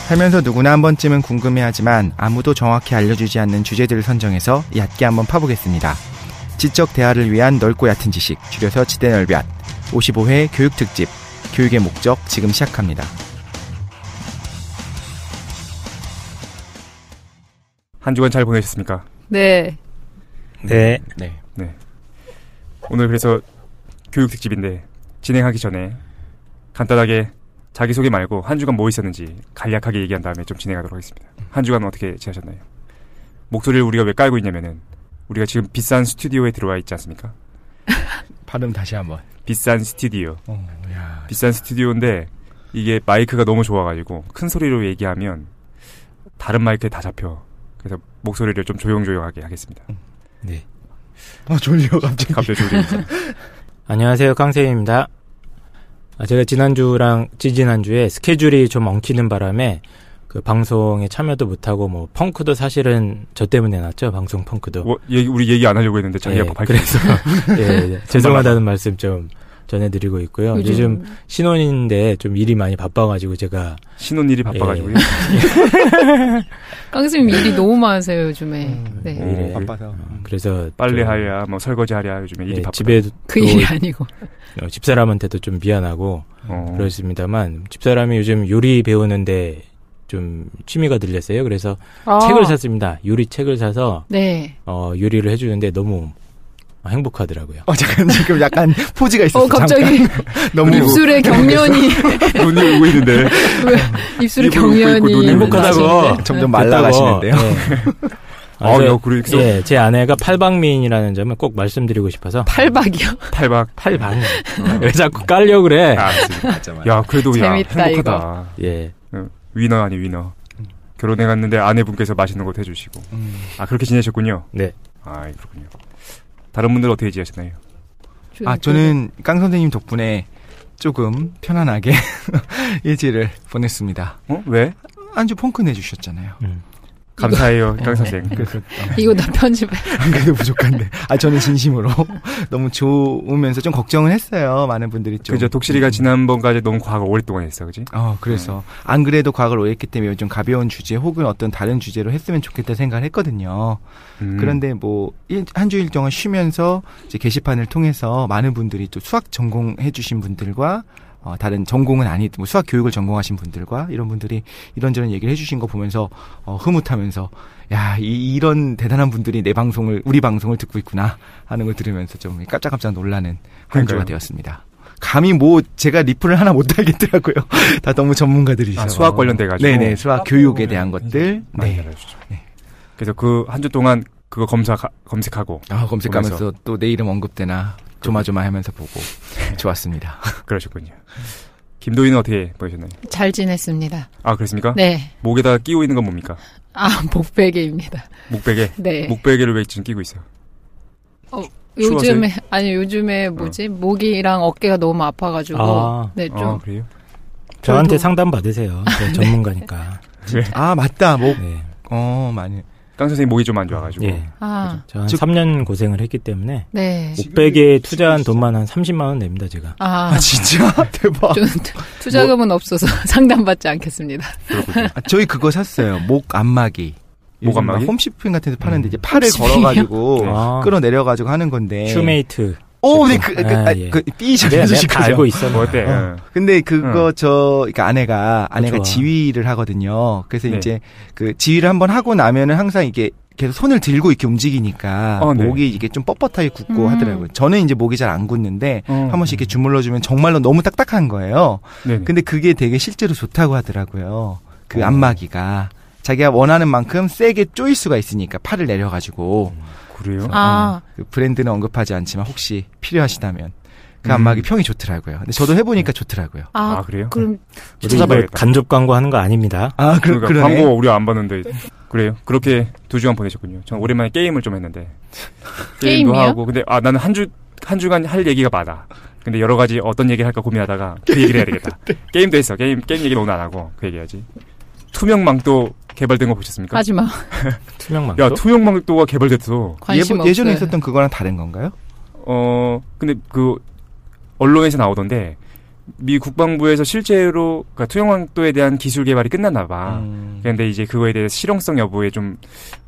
살면서 누구나 한 번쯤은 궁금해하지만 아무도 정확히 알려주지 않는 주제들을 선정해서 얕게 한번 파보겠습니다. 지적 대화를 위한 넓고 얕은 지식, 줄여서 지대널볕 55회 교육특집, 교육의 목적 지금 시작합니다. 한 주간 잘 보내셨습니까? 네. 네. 오늘 그래서 교육특집인데 진행하기 전에 간단하게 자기소개 말고 한 주간 뭐 있었는지 간략하게 얘기한 다음에 좀 진행하도록 하겠습니다. 한 주간 어떻게 지내셨나요? 목소리를 우리가 왜 깔고 있냐면은 우리가 지금 비싼 스튜디오에 들어와 있지 않습니까? 발음 다시 한번. 비싼 스튜디오. 비싼 스튜디오인데 이게 마이크가 너무 좋아가지고 큰 소리로 얘기하면 다른 마이크에 다 잡혀. 그래서 목소리를 좀 조용조용하게 하겠습니다. 네. 졸려 갑자기 졸려. 안녕하세요, 깡쌤입니다. 제가 지난주랑 지지난주에 스케줄이 좀 엉키는 바람에 그 방송에 참여도 못하고 뭐 펑크도 사실은 저 때문에 났죠. 방송 펑크도. 우리 얘기 안 하려고 했는데 자기가 그래서 죄송하다는 말씀 좀 전해드리고 있고요. 요즘 신혼인데 좀 일이 많이 바빠가지고 제가 신혼일이 바빠가지고요. 깡쌤 일이 너무 많으세요 요즘에. 네. 바빠서. 그래서 빨래하랴, 뭐 설거지하랴 요즘에 일이 바쁘다. 집에도 그 일이 아니고 집사람한테도 좀 미안하고 그렇습니다만 집사람이 요즘 요리 배우는데 좀 취미가 들렸어요. 그래서 책을 샀습니다. 요리 책을 사서 요리를 해주는데 너무 행복하더라고요. 잠깐 지금 약간 포즈가 있었어. 갑자기 너무 입술에 경련이 눈이 오고 있는데 입술에 경련이 행복하다고 점점 말라가시는데요. 네. 제 아내가 팔방미인이라는 점을 꼭 말씀드리고 싶어서. 팔박이요? 팔방. 왜 자꾸 깔려 그래? 맞아. 야, 그래도 재밌다, 행복하다. 예. 위너 아니 위너. 결혼해 갔는데 아내분께서 맛있는 것도 해주시고. 그렇게 지내셨군요. 네. 그렇군요. 다른 분들 어떻게 지내셨나요? 저는 깡 선생님 덕분에 조금 편안하게 일지를 보냈습니다. 왜? 안주 펑크 내주셨잖아요. 감사해요, 깡 선생. 이거 다 편집해. 안 그래도 부족한데. 저는 진심으로 너무 좋으면서 좀 걱정을 했어요. 많은 분들이 좀. 그죠. 독실이가 지난번까지 너무 과학을 오랫동안 했어, 그지? 그래서 안 그래도 과학을 오래 했기 때문에 좀 가벼운 주제 혹은 어떤 다른 주제로 했으면 좋겠다 생각을 했거든요. 그런데 뭐 한 주일 동안 쉬면서 이제 게시판을 통해서 많은 분들이 또 수학 전공해주신 분들과 다른 전공은 아니고 뭐 수학 교육을 전공하신 분들과 이런 분들이 이런저런 얘기를 해주신 거 보면서 흐뭇하면서 이런 대단한 분들이 우리 방송을 듣고 있구나 하는 걸 들으면서 좀 깜짝깜짝 놀라는 한 주가 되었습니다. 감히 제가 리플을 하나 못 하겠더라고요. 다 너무 전문가들이셔서. 수학 관련돼가지고. 네네, 수학 교육에 대한 것들. 많이 알려주죠. 네. 그래서 그 한 주 동안 그거 검색하고. 검색하면서 또 내 이름 언급되나. 조마조마하면서 보고 좋았습니다. 그러셨군요. 김도희는 어떻게 보셨나요? 잘 지냈습니다. 그렇습니까? 네. 목에다 끼고 있는 건 뭡니까? 목베개입니다. 목베개? 네. 목베개를 왜 지금 끼고 있어요? 요즘에 목이랑 어깨가 너무 아파가지고. 네, 좀. 그래요? 저한테 상담 받으세요. 전문가니까. 맞다. 목. 네. 많이. 깡 선생님 목이 좀 안 좋아가지고. 저 한 3년 고생을 했기 때문에. 네. 목베개에 투자한 돈만 한 30만 원 냅니다, 제가. 진짜? 대박. 투자금은 없어서 상담받지 않겠습니다. 저희 그거 샀어요. 목 안마기. 목 안마기? 홈쇼핑 같은 데서 파는데 이제 팔을 걸어가지고 끌어내려가지고 하는 건데. 슈메이트. 삐셔 다 알고 있어. 뭐 어때? 근데 그거 그러니까 아내가 지휘를 하거든요. 그래서 이제 그 지휘를 한번 하고 나면은 항상 이게 계속 손을 들고 이렇게 움직이니까 목이 이게 좀 뻣뻣하게 굳고 하더라고요. 저는 이제 목이 잘 안 굳는데 한 번씩 이렇게 주물러주면 정말로 너무 딱딱한 거예요. 근데 그게 되게 실제로 좋다고 하더라고요. 그 안마기가 자기가 원하는 만큼 세게 쪼일 수가 있으니까 팔을 내려가지고. 그래요? 그 브랜드는 언급하지 않지만 혹시 필요하시다면 그 안마기 평이 좋더라고요. 근데 저도 해보니까 좋더라고요. 그래요? 그럼 찾아봐야겠다. 간접 광고 하는 거 아닙니다. 그러니까 광고 우리 안 봤는데 그래요? 그렇게 2주간 보내셨군요. 전 오랜만에 게임을 좀 했는데 게임도 하고 근데 나는 한 주간 할 얘기가 많아. 근데 여러 가지 어떤 얘기를 할까 고민하다가 그 얘기를 해야 되겠다. 게임도 했어. 게임 얘기를 오늘 안 하고 그 얘기해야지. 투명망도 개발된 거 보셨습니까? 하지마. 투명망도? 야, 투명망도가 개발됐어. 예전에 있었던 그거랑 다른 건가요? 근데 그 언론에서 나오던데 미 국방부에서 실제로 그러니까 투명망토에 대한 기술 개발이 끝났나 봐. 그런데 이제 그거에 대해 실용성 여부에 좀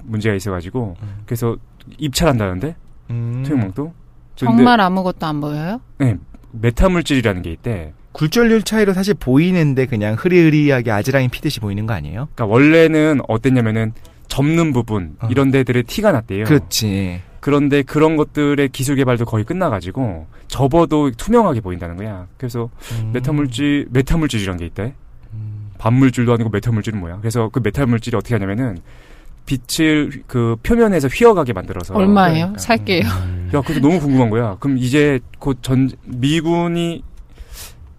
문제가 있어가지고 그래서 입찰한다는데 투명망토. 정말 아무것도 안 보여요? 네, 메타 물질이라는 게 있대. 굴절률 차이로 사실 보이는데 그냥 흐리흐리하게 아지랑이 피듯이 보이는 거 아니에요? 그러니까 원래는 어땠냐면은 접는 부분 이런 데들에 티가 났대요. 그렇지. 그런데 그런 것들의 기술 개발도 거의 끝나가지고 접어도 투명하게 보인다는 거야. 그래서 메타물질이란 게 있대. 반물질도 아니고 메타물질은 뭐야? 그래서 그 메타물질이 어떻게 하냐면은 빛을 그 표면에서 휘어가게 만들어서. 얼마예요? 그러니까. 살게요. 야, 그게 너무 궁금한 거야. 그럼 이제 곧 미군이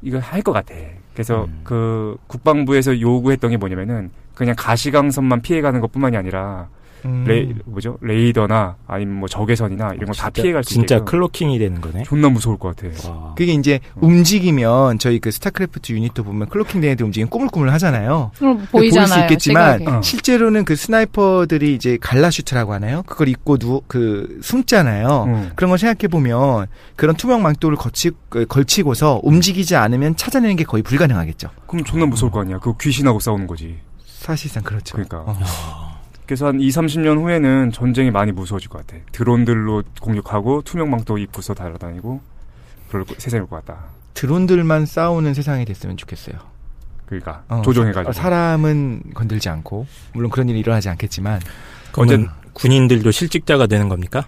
이거 할 것 같아. 그래서 그 국방부에서 요구했던 게 뭐냐면은 그냥 가시광선만 피해가는 것뿐만이 아니라 레이더나 아니면 뭐 적외선이나 이런 거 다 피해갈 수 있게. 진짜 클로킹이 되는 거네. 존나 무서울 것 같아. 와. 그게 이제 움직이면 저희 그 스타크래프트 유닛도 보면 클로킹 되는 데 움직이면 꾸물꾸물 하잖아요. 보이잖아요. 보일 수 있겠지만 실제로는 그 스나이퍼들이 이제 갈라슈트라고 하나요? 그걸 입고 숨잖아요. 그런 걸 생각해 보면 그런 투명 망토를 걸치고서 움직이지 않으면 찾아내는 게 거의 불가능하겠죠. 그럼 존나 무서울 거 아니야. 그 귀신하고 싸우는 거지. 사실상 그렇죠. 그러니까. 그래서 한 20-30년 후에는 전쟁이 많이 무서워질 것 같아. 드론들로 공격하고 투명망토 입고서 달아다니고 그럴 세상이 올 것 같다. 드론들만 싸우는 세상이 됐으면 좋겠어요. 그러니까 조종해가지고. 사람은 건들지 않고 물론 그런 일이 일어나지 않겠지만 어쨌든 군인들도 실직자가 되는 겁니까?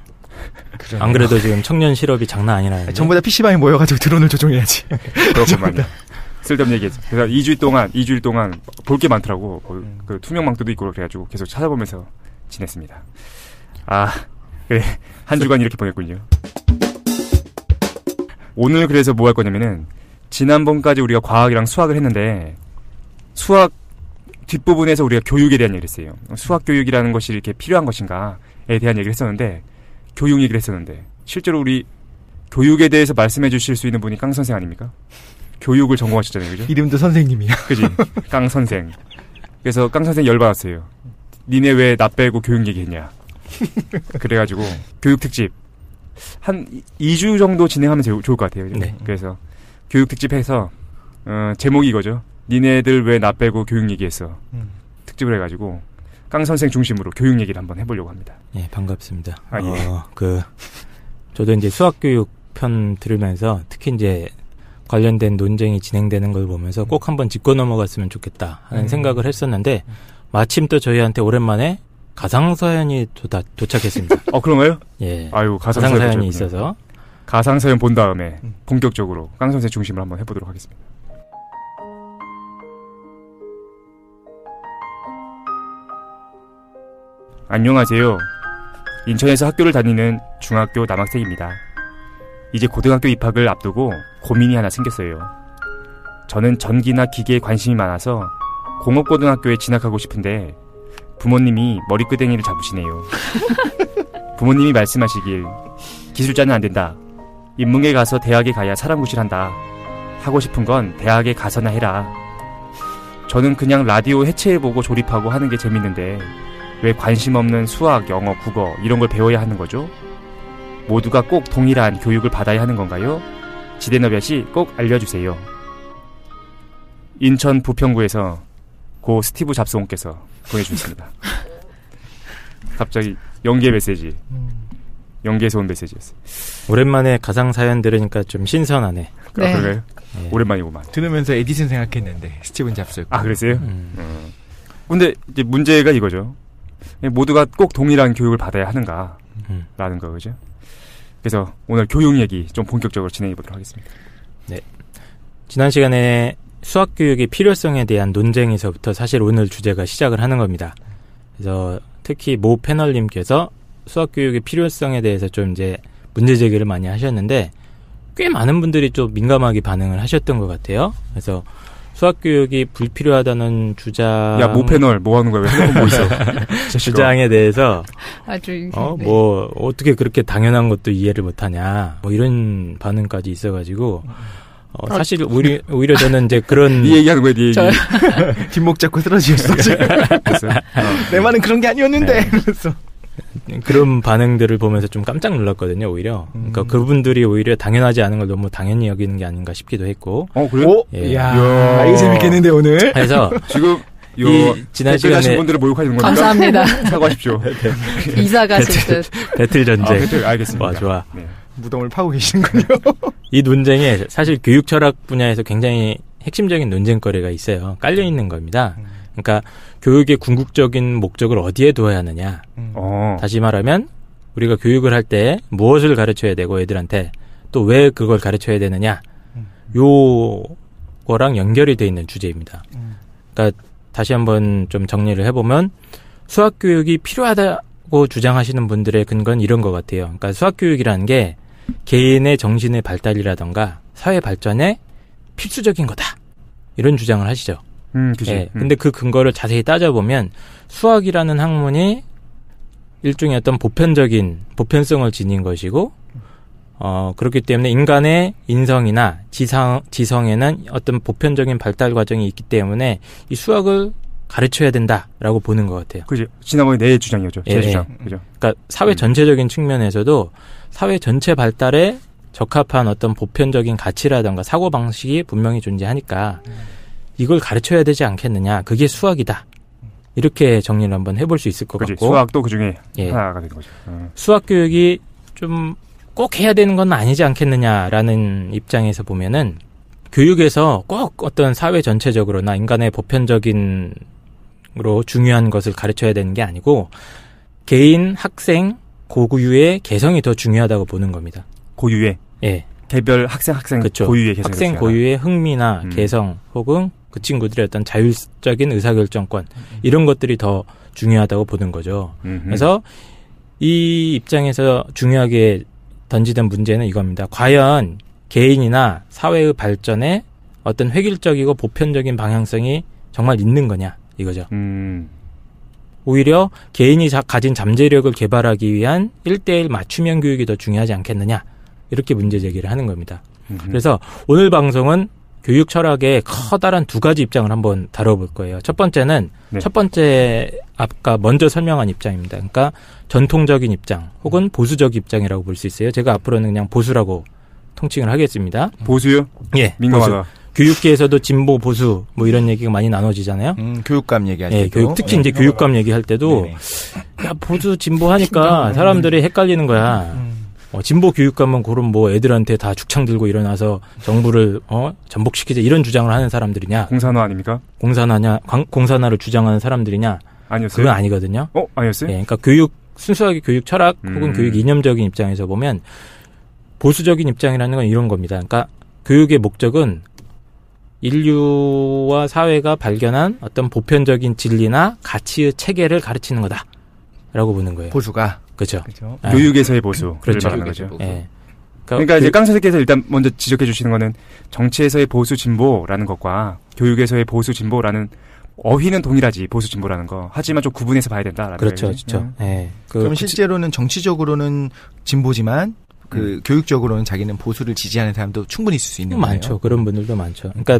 그러네요. 안 그래도 지금 청년 실업이 장난 아니라는데. 전부 다 PC방에 모여가지고 드론을 조종해야지. 그렇구만요. 쓸데없는 얘기했죠. 그래서 2주일 동안 볼 게 많더라고. 그 투명망토도 있고 그래가지고 계속 찾아보면서 지냈습니다. 아, 그래. 한 주간 이렇게 보냈군요. 오늘 그래서 뭐 할 거냐면은 지난번까지 우리가 과학이랑 수학을 했는데 수학 뒷부분에서 우리가 교육에 대한 얘기를 했어요. 수학 교육이라는 것이 이렇게 필요한 것인가에 대한 얘기를 했었는데 교육 얘기를 했었는데 실제로 우리 교육에 대해서 말씀해 주실 수 있는 분이 깡 선생 아닙니까? 교육을 전공하셨잖아요, 그죠? 이름도 선생님이야. 그지? 깡 선생. 그래서 깡 선생 열받았어요. 니네 왜 나 빼고 교육 얘기했냐? 그래가지고 교육 특집 한 2주 정도 진행하면 좋을 것 같아요. 네. 그래서 교육 특집 해서 제목이 이거죠. 니네들 왜 나 빼고 교육 얘기했어? 특집을 해가지고 깡 선생 중심으로 교육 얘기를 한번 해보려고 합니다. 예, 반갑습니다. 예. 저도 이제 수학 교육 편 들으면서 특히 이제 관련된 논쟁이 진행되는 걸 보면서 꼭 한번 짚고 넘어갔으면 좋겠다 하는 생각을 했었는데 마침 또 저희한테 오랜만에 가상사연이 도착했습니다. 그런가요? 예. 아유, 가상사연이 있어서 가상사연 본 다음에 본격적으로 깡 선생 중심으로 한번 해보도록 하겠습니다. 안녕하세요. 인천에서 학교를 다니는 중학교 남학생입니다. 이제 고등학교 입학을 앞두고 고민이 하나 생겼어요. 저는 전기나 기계에 관심이 많아서 공업고등학교에 진학하고 싶은데 부모님이 머리끄댕이를 잡으시네요. 부모님이 말씀하시길 기술자는 안 된다. 인문계 가서 대학에 가야 사람 구실한다. 하고 싶은 건 대학에 가서나 해라. 저는 그냥 라디오 해체해보고 조립하고 하는 게 재밌는데 왜 관심 없는 수학, 영어, 국어 이런 걸 배워야 하는 거죠? 모두가 꼭 동일한 교육을 받아야 하는 건가요? 지대너볕이 꼭 알려주세요. 인천 부평구에서 고 스티브 잡스온께서 보내주셨습니다. 갑자기 연계 메시지. 연계에서 온 메시지였어요. 오랜만에 가상사연 들으니까 좀 신선하네. 네. 그래요? 네. 오랜만이구만. 들으면서 에디슨 생각했는데 스티븐 잡스. 그랬어요? 근데 이제 문제가 이거죠. 모두가 꼭 동일한 교육을 받아야 하는가 라는 거, 그죠? 그래서 오늘 교육 얘기 좀 본격적으로 진행해 보도록 하겠습니다. 네. 지난 시간에 수학교육의 필요성에 대한 논쟁에서부터 사실 오늘 주제가 시작을 하는 겁니다. 그래서 특히 모 패널님께서 수학교육의 필요성에 대해서 좀 이제 문제 제기를 많이 하셨는데 꽤 많은 분들이 좀 민감하게 반응을 하셨던 것 같아요. 그래서 수학교육이 불필요하다는 주장. 야, 모 패널 뭐 하는 거야? 왜 핸드폰 뭐 있어? 주장에 대해서 아주 뭐 어떻게 그렇게 당연한 것도 이해를 못하냐 뭐 이런 반응까지 있어가지고 사실 오히려 저는 이제 그런 네 얘기하는 거야, 네 얘기. 뒷목 잡고 쓰러지셨어. 내 말은 그런 게 아니었는데. 네. 그래서 그런 반응들을 보면서 좀 깜짝 놀랐거든요, 오히려. 그러니까 그분들이 오히려 당연하지 않은 걸 너무 당연히 여기는 게 아닌가 싶기도 했고. 그래요? 예. 이야, 이거 재밌겠는데, 오늘? 그래서. 지금, 지난 시간에. 분들을 모욕하시는 겁니까? 감사합니다. 사과하십시오. 이사 가실 듯. 배틀 전쟁. 배틀, 알겠습니다. 좋아. 네. 무덤을 파고 계시는군요. 이 논쟁에 사실 교육 철학 분야에서 굉장히 핵심적인 논쟁거리가 있어요. 깔려있는 겁니다. 그러니까 교육의 궁극적인 목적을 어디에 두어야 하느냐. 다시 말하면 우리가 교육을 할 때 무엇을 가르쳐야 되고 애들한테 또 왜 그걸 가르쳐야 되느냐. 요거랑 연결이 돼 있는 주제입니다. 그러니까 다시 한번 좀 정리를 해보면 수학교육이 필요하다고 주장하시는 분들의 근거는 이런 것 같아요. 그러니까 수학교육이라는 게 개인의 정신의 발달이라던가 사회 발전에 필수적인 거다. 이런 주장을 하시죠. 그치. 예, 근데 그 근거를 자세히 따져보면 수학이라는 학문이 일종의 어떤 보편성을 지닌 것이고 그렇기 때문에 인간의 인성이나 지성에는 어떤 보편적인 발달 과정이 있기 때문에 이 수학을 가르쳐야 된다라고 보는 것 같아요. 그죠. 지난번에 내 주장이었죠. 제 주장. 그죠. 그러니까 사회 전체적인 측면에서도 사회 전체 발달에 적합한 어떤 보편적인 가치라든가 사고 방식이 분명히 존재하니까 이걸 가르쳐야 되지 않겠느냐. 그게 수학이다. 이렇게 정리를 한번 해볼 수 있을 것 같고. 수학도 그중에 하나가 되는 거죠. 수학 교육이 좀 꼭 해야 되는 건 아니지 않겠느냐라는 입장에서 보면은 교육에서 꼭 어떤 사회 전체적으로나 인간의 보편적인으로 중요한 것을 가르쳐야 되는 게 아니고 개인, 학생, 고유의 개성이 더 중요하다고 보는 겁니다. 고유의? 예. 개별 학생 그렇죠. 고유의 개성. 학생 고유의 흥미나 개성 혹은 그 친구들의 어떤 자율적인 의사결정권 이런 것들이 더 중요하다고 보는 거죠. 그래서 이 입장에서 중요하게 던지던 문제는 이겁니다. 과연 개인이나 사회의 발전에 어떤 획일적이고 보편적인 방향성이 정말 있는 거냐 이거죠. 오히려 개인이 가진 잠재력을 개발하기 위한 1:1 맞춤형 교육이 더 중요하지 않겠느냐 이렇게 문제 제기를 하는 겁니다. 그래서 오늘 방송은 교육 철학의 커다란 두 가지 입장을 한번 다뤄볼 거예요. 첫 번째는 아까 먼저 설명한 입장입니다. 그러니까 전통적인 입장 혹은 보수적 입장이라고 볼 수 있어요. 제가 앞으로는 그냥 보수라고 통칭을 하겠습니다. 보수요? 예, 민감하다. 보수. 교육계에서도 진보, 보수 뭐 이런 얘기가 많이 나눠지잖아요. 교육감 얘기할 때도. 예, 특히 이제 교육감 얘기할 때도 야 보수 진보 하니까 사람들이 헷갈리는 거야. 진보 교육감은 그럼 뭐 애들한테 다 죽창 들고 일어나서 정부를 전복시키자 이런 주장을 하는 사람들이냐? 공산화 아닙니까? 공산화를 주장하는 사람들이냐? 아니었어요? 그건 아니거든요. 아니었어요? 예, 그러니까 순수하게 교육 철학 혹은 교육 이념적인 입장에서 보면 보수적인 입장이라는 건 이런 겁니다. 그러니까 교육의 목적은 인류와 사회가 발견한 어떤 보편적인 진리나 가치의 체계를 가르치는 거다라고 보는 거예요. 보수가. 그렇죠. 교육에서의 보수. 그렇죠. 말하는 거죠. 예. 그러니까 이제 깡 선생님께서 일단 먼저 지적해 주시는 거는 정치에서의 보수 진보라는 것과 교육에서의 보수 진보라는 어휘는 동일하지 보수 진보라는 거. 하지만 좀 구분해서 봐야 된다라는 거예요. 그렇죠. 예. 그럼 실제로는 정치적으로는 진보지만 교육적으로는 자기는 보수를 지지하는 사람도 충분히 있을 수 있는 거예요. 많죠. 그런 분들도 많죠. 그러니까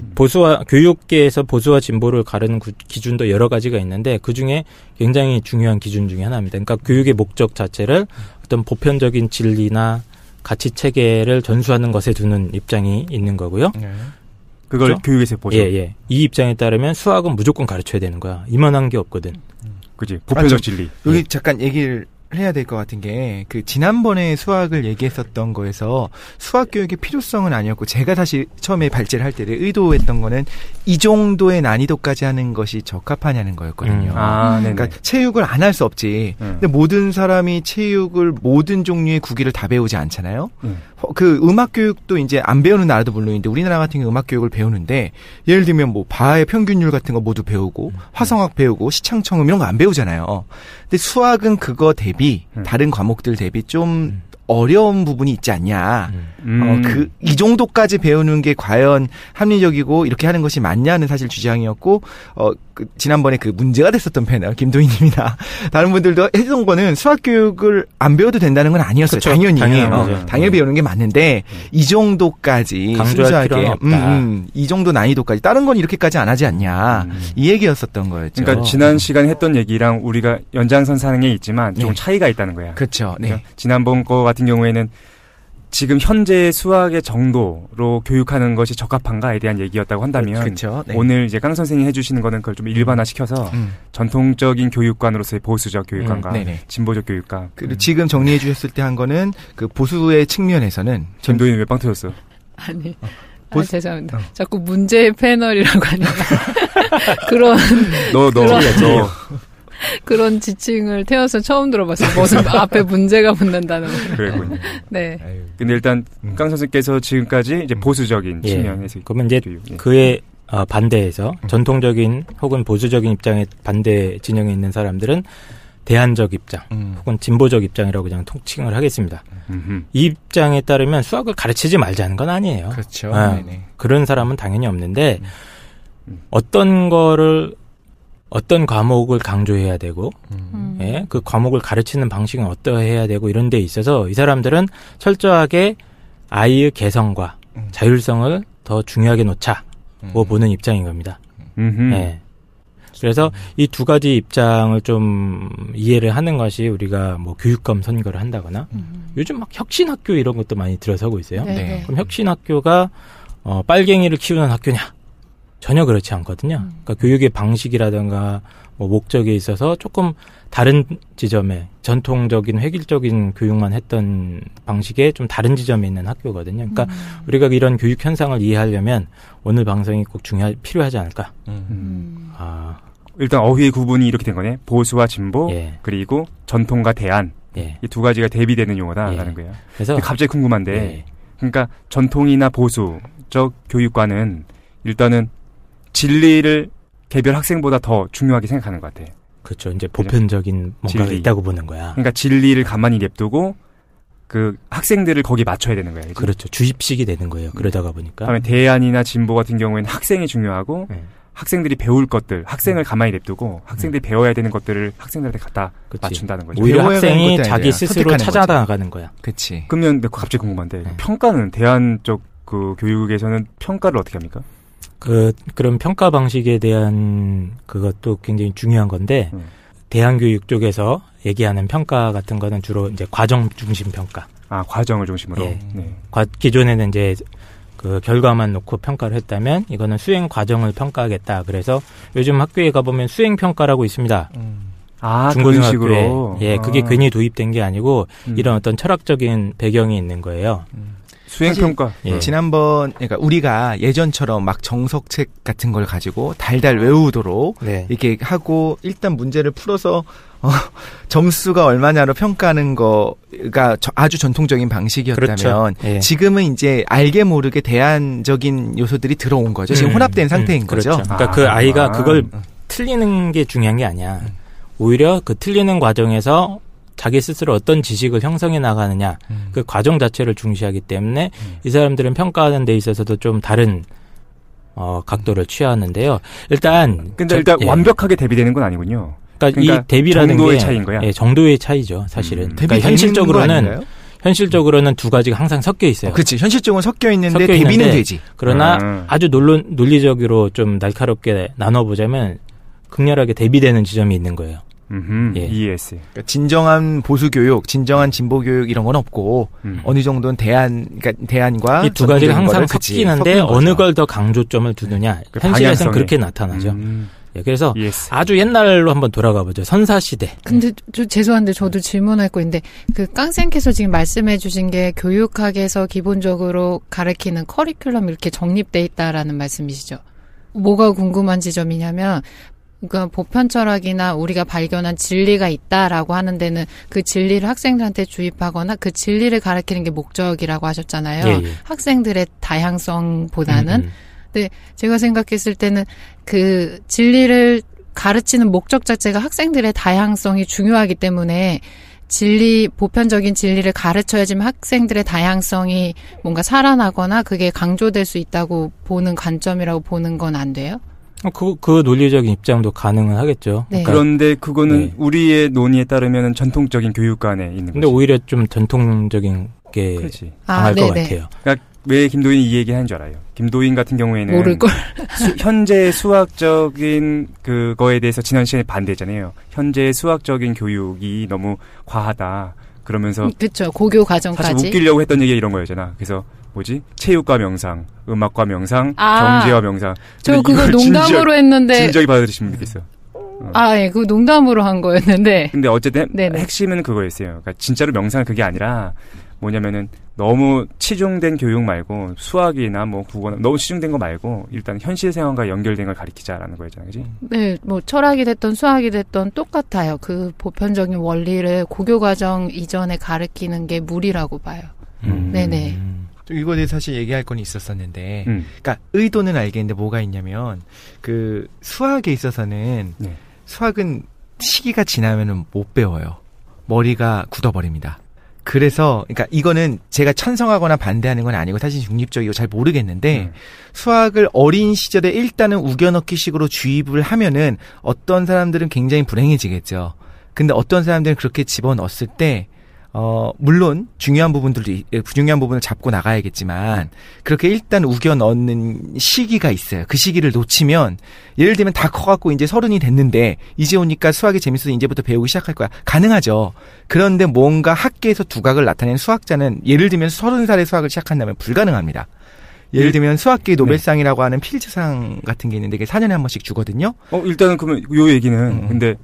교육계에서 보수와 진보를 가르는 기준도 여러 가지가 있는데 그중에 굉장히 중요한 기준 중에 하나입니다. 그러니까 교육의 목적 자체를 어떤 보편적인 진리나 가치 체계를 전수하는 것에 두는 입장이 있는 거고요. 그걸 그렇죠? 교육에서 보죠. 예. 이 입장에 따르면 수학은 무조건 가르쳐야 되는 거야. 이만한 게 없거든. 그지. 보편적 진리. 여기 잠깐 얘기를 해야 될 것 같은 게 지난번에 수학을 얘기했었던 거에서 수학 교육의 필요성은 아니었고 제가 사실 처음에 발제를 할 때 의도했던 거는 이 정도의 난이도까지 하는 것이 적합하냐는 거였거든요. 그러니까 체육을 안 할 수 없지. 근데 모든 사람이 체육을 모든 종류의 구기를 다 배우지 않잖아요. 그 음악 교육도 이제 안 배우는 나라도 물론인데 우리나라 같은 경우 음악 교육을 배우는데 예를 들면 뭐 바의 평균율 같은 거 모두 배우고 화성학 배우고 시창청음 이런 거 안 배우잖아요. 근데 수학은 그거 대비 다른 과목들 대비 좀 어려운 부분이 있지 않냐. 이 정도까지 배우는 게 과연 합리적이고 이렇게 하는 것이 맞냐는 사실 주장이었고, 지난번에 그 문제가 됐었던 패널, 김도희님이나 다른 분들도 했던 거는 수학 교육을 안 배워도 된다는 건 아니었어요. 그쵸, 당연히. 당연히 배우는 게 맞는데, 이 정도까지 강조할 필요는 없다. 이 정도 난이도까지. 다른 건 이렇게까지 안 하지 않냐. 이 얘기였었던 거였죠. 그러니까 지난 시간에 했던 얘기랑 우리가 연장선상에 있지만 좀 차이가 있다는 거야. 그렇죠. 네. 그러니까 지난번 거 같은 경우에는 지금 현재 수학의 정도로 교육하는 것이 적합한가에 대한 얘기였다고 한다면 그렇죠. 네. 오늘 이제 강 선생이 해주시는 거는 그걸 좀 일반화시켜서 전통적인 교육관으로서의 보수적 교육관과 진보적 교육관. 그리고 지금 정리해 주셨을 때 한 거는 그 보수의 측면에서는 김도희는 왜 빵 터졌어? 아니. 죄송합니다. 자꾸 문제의 패널이라고 하니까 그런 그런 지칭을 태어서 처음 들어봤어요. 무슨 앞에 문제가 붙는다는 거. 그랬군요. 네. 근데 일단 강 선생께서 지금까지 이제 보수적인 측면에서 그러면 이제 그의 반대에서 전통적인 혹은 보수적인 입장에 반대 진영에 있는 사람들은 대안적 입장 혹은 진보적 입장이라고 그냥 통칭을 하겠습니다. 이 입장에 따르면 수학을 가르치지 말자는 건 아니에요. 그렇죠. 그런 사람은 당연히 없는데 어떤 과목을 강조해야 되고 그 과목을 가르치는 방식은 어떠해야 되고 이런 데 있어서 이 사람들은 철저하게 아이의 개성과 자율성을 더 중요하게 놓자고 보는 입장인 겁니다. 네. 그래서 이 두 가지 입장을 좀 이해를 하는 것이 우리가 뭐 교육감 선거를 한다거나 요즘 막 혁신학교 이런 것도 많이 들어서고 있어요. 네. 그럼 혁신학교가 빨갱이를 키우는 학교냐? 전혀 그렇지 않거든요. 그러니까 교육의 방식이라든가 뭐 목적에 있어서 조금 다른 지점에 전통적인 획일적인 교육만 했던 방식에 좀 다른 지점에 있는 학교거든요. 그러니까 우리가 이런 교육 현상을 이해하려면 오늘 방송이 꼭 필요하지 않을까. 일단 어휘의 구분이 이렇게 된 거네. 보수와 진보 그리고 전통과 대안 이 두 가지가 대비되는 용어다라는 거예요. 그래서 갑자기 궁금한데 그러니까 전통이나 보수적 교육과는 일단은 진리를 개별 학생보다 더 중요하게 생각하는 것 같아. 그렇죠. 이제 보편적인 뭔가가 있다고 보는 거야. 그러니까 진리를 가만히 냅두고 그 학생들을 거기 맞춰야 되는 거야. 그치? 그렇죠. 주입식이 되는 거예요. 그러다가 보니까. 그다음에 대안이나 진보 같은 경우에는 학생이 중요하고 학생들이 배울 것들, 학생을 가만히 냅두고 학생들이 배워야 되는 것들을 학생들한테 갖다 맞춘다는 거죠. 오히려 학생이 자기 스스로 찾아나가는 거야. 그렇지. 그러면 갑자기 궁금한데 평가는 대안적 그 교육에서는 평가를 어떻게 합니까? 그런 평가 방식에 대한 그것도 굉장히 중요한 건데 대안교육 쪽에서 얘기하는 평가 같은 거는 주로 이제 과정 중심 평가. 과정을 중심으로. 기존에는 이제 그 결과만 놓고 평가를 했다면 이거는 수행 과정을 평가하겠다. 그래서 요즘 학교에 가보면 수행 평가라고 있습니다. 중고등학교에. 그게 괜히 도입된 게 아니고 이런 어떤 철학적인 배경이 있는 거예요. 수행평가. 지난번, 그러니까 우리가 예전처럼 막 정석책 같은 걸 가지고 달달 외우도록 이렇게 하고 일단 문제를 풀어서 점수가 얼마냐로 평가하는 거가 아주 전통적인 방식이었다면 그렇죠. 지금은 이제 알게 모르게 대안적인 요소들이 들어온 거죠. 지금 혼합된 상태인 거죠. 그렇죠. 그러니까 그 아이가 그걸 틀리는 게 중요한 게 아니야. 오히려 그 틀리는 과정에서 자기 스스로 어떤 지식을 형성해 나가느냐 그 과정 자체를 중시하기 때문에 이 사람들은 평가하는 데 있어서도 좀 다른 각도를 취하는데요. 일단 완벽하게 대비되는 건 아니군요. 그러니까 이 대비라는 정도의 게 차이인 거야? 정도의 차이죠, 사실은. 그러니까 현실적으로는 두 가지가 항상 섞여 있어요. 그렇지. 현실적으로 섞여 있는데 대비는 되지. 그러나 아주 논리적으로 좀 날카롭게 나눠보자면 극렬하게 대비되는 지점이 있는 거예요. ES. 그러니까 진정한 보수 교육, 진정한 진보 교육 이런 건 없고 어느 정도는 그러니까 대안과 이 두 가지가 항상 섞이는데 어느 걸 더 강조점을 두느냐. 현실에서는 그렇게 나타나죠. 그래서 아주 옛날로 한번 돌아가 보죠. 선사시대. 근데 죄송한데 저도 질문할 거 있는데 그 깡생께서 지금 말씀해 주신 게 교육학에서 기본적으로 가르치는 커리큘럼 이렇게 정립돼 있다라는 말씀이시죠. 뭐가 궁금한 지점이냐면 그러니까 보편 철학이나 우리가 발견한 진리가 있다라고 하는 데는 그 진리를 학생들한테 주입하거나 그 진리를 가르치는 게 목적이라고 하셨잖아요. 학생들의 다양성보다는. 근데 제가 생각했을 때는 그 진리를 가르치는 목적 자체가 학생들의 다양성이 중요하기 때문에 보편적인 진리를 가르쳐야지만 학생들의 다양성이 뭔가 살아나거나 그게 강조될 수 있다고 보는 관점이라고 보는 건 안 돼요? 그 논리적인 입장도 가능은 하겠죠. 네. 그런데 그거는 우리의 논의에 따르면 전통적인 교육관에 있는 거죠. 근데 오히려 좀 전통적인 게 강할 것 같아요. 그러니까 왜 김도인이 이 얘기 하는 줄 알아요? 김도인 같은 경우에는 모를걸. 현재 수학적인 그거에 대해서 지난 시간에 반대했잖아요. 현재 수학적인 교육이 너무 과하다. 그러면서 그렇죠. 고교 과정까지. 사실 웃기려고 했던 얘기가 이런 거였잖아. 그래서 체육과 명상, 음악과 명상, 경제와 명상. 저 그거 농담으로 했는데 진작에 받아들이시면 좋겠어요. 예, 그거 농담으로 한 거였는데. 근데 어쨌든 핵심은 그거였어요. 그러니까 진짜로 명상은 그게 아니라 뭐냐면은 너무 치중된 교육 말고 수학이나 뭐 국어나 너무 치중된 거 말고 일단 현실 생활과 연결된 걸 가르치자라는 거였잖아요. 그지? 네, 뭐 철학이 됐던 수학이 됐던 똑같아요. 그 보편적인 원리를 고교 과정 이전에 가르치는 게 무리라고 봐요. 네네. 이거에 사실 얘기할 건 있었었는데, 그러니까 의도는 알겠는데 뭐가 있냐면 그 수학에 있어서는 수학은 시기가 지나면은 못 배워요. 머리가 굳어버립니다. 그래서 그러니까 이거는 제가 찬성하거나 반대하는 건 아니고 사실 중립적이고 잘 모르겠는데 수학을 어린 시절에 일단은 우겨넣기 식으로 주입을 하면은 어떤 사람들은 굉장히 불행해지겠죠. 근데 어떤 사람들은 그렇게 집어넣었을 때 물론 중요한 부분을 잡고 나가야겠지만 그렇게 일단 우겨 넣는 시기가 있어요. 그 시기를 놓치면 예를 들면 다 커갖고 이제 30이 됐는데 이제 오니까 수학이 재밌어서 이제부터 배우기 시작할 거야. 가능하죠. 그런데 뭔가 학계에서 두각을 나타낸 수학자는 예를 들면 30살에 수학을 시작한다면 불가능합니다. 예를 들면 수학계 노벨상이라고 하는 필즈상 같은 게 있는데 이게 4년에 한 번씩 주거든요. 일단은 그러면 요 얘기는 근데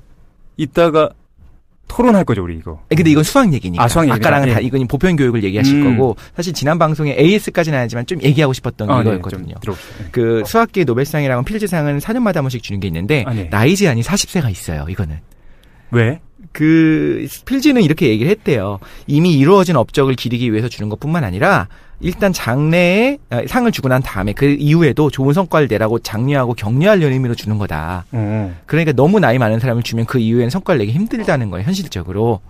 이따가 토론할 거죠, 우리 이거. 근데 이건 수학 얘기니까. 수학 얘기니까. 아까랑은 다 이건 보편 교육을 얘기하실 거고 사실 지난 방송에 AS까지는 아니지만 좀 얘기하고 싶었던 이거였거든요. 그 수학계 노벨상이라고 필즈상은 4년마다 한 번씩 주는 게 있는데 나이 제한이 40세가 있어요. 이거는. 왜? 그 필즈는 이렇게 얘기를 했대요. 이미 이루어진 업적을 기리기 위해서 주는 것뿐만 아니라 일단 장래에 상을 주고 난 다음에 그 이후에도 좋은 성과를 내라고 장려하고 격려하려는 의미로 주는 거다. 그러니까 너무 나이 많은 사람을 주면 그 이후에는 성과를 내기 힘들다는 거예요. 현실적으로.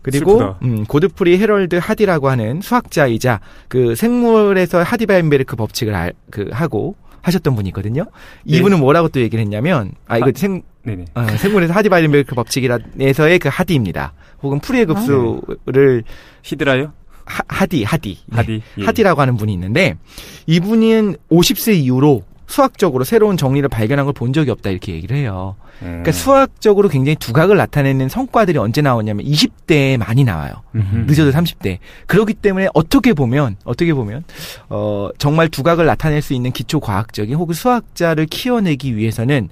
그리고 고드프리 헤럴드 하디라고 하는 수학자이자 그 생물에서 하디바인베르크 법칙을 하고 하셨던 분이 있거든요. 이분은 뭐라고 또 얘기를 했냐면 이거 생물에서 하디바인베르크 법칙이라에서의 그 하디입니다. 혹은 프리의 급수를 히드라요? 하디라고 하는 분이 있는데 이분은 50세 이후로 수학적으로 새로운 정리를 발견한 걸 본 적이 없다 이렇게 얘기를 해요. 그러니까 수학적으로 굉장히 두각을 나타내는 성과들이 언제 나오냐면 20대에 많이 나와요. 늦어도 30대. 그렇기 때문에 어떻게 보면 정말 두각을 나타낼 수 있는 기초 과학적인 혹은 수학자를 키워내기 위해서는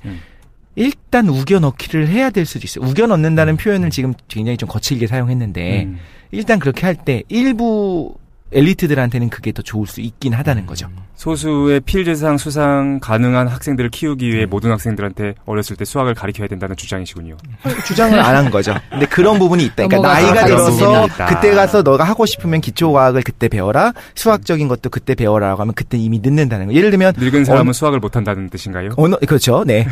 일단 우겨 넣기를 해야 될 수도 있어요. 우겨 넣는다는 표현을 지금 굉장히 좀 거칠게 사용했는데 일단 그렇게 할 때 일부 엘리트들한테는 그게 더 좋을 수 있긴 하다는 거죠. 소수의 필즈상 수상 가능한 학생들을 키우기 위해 모든 학생들한테 어렸을 때 수학을 가르쳐야 된다는 주장이시군요. 주장을 안 한 거죠. 근데 그런 부분이 있다. 그러니까 나이가 들어서 그때 가서 너가 하고 싶으면 기초과학을 그때 배워라. 수학적인 것도 그때 배워라라고 하면 그때 이미 늦는다는 거. 예를 들면 늙은 사람은 수학을 못한다는 뜻인가요? 그렇죠. 네.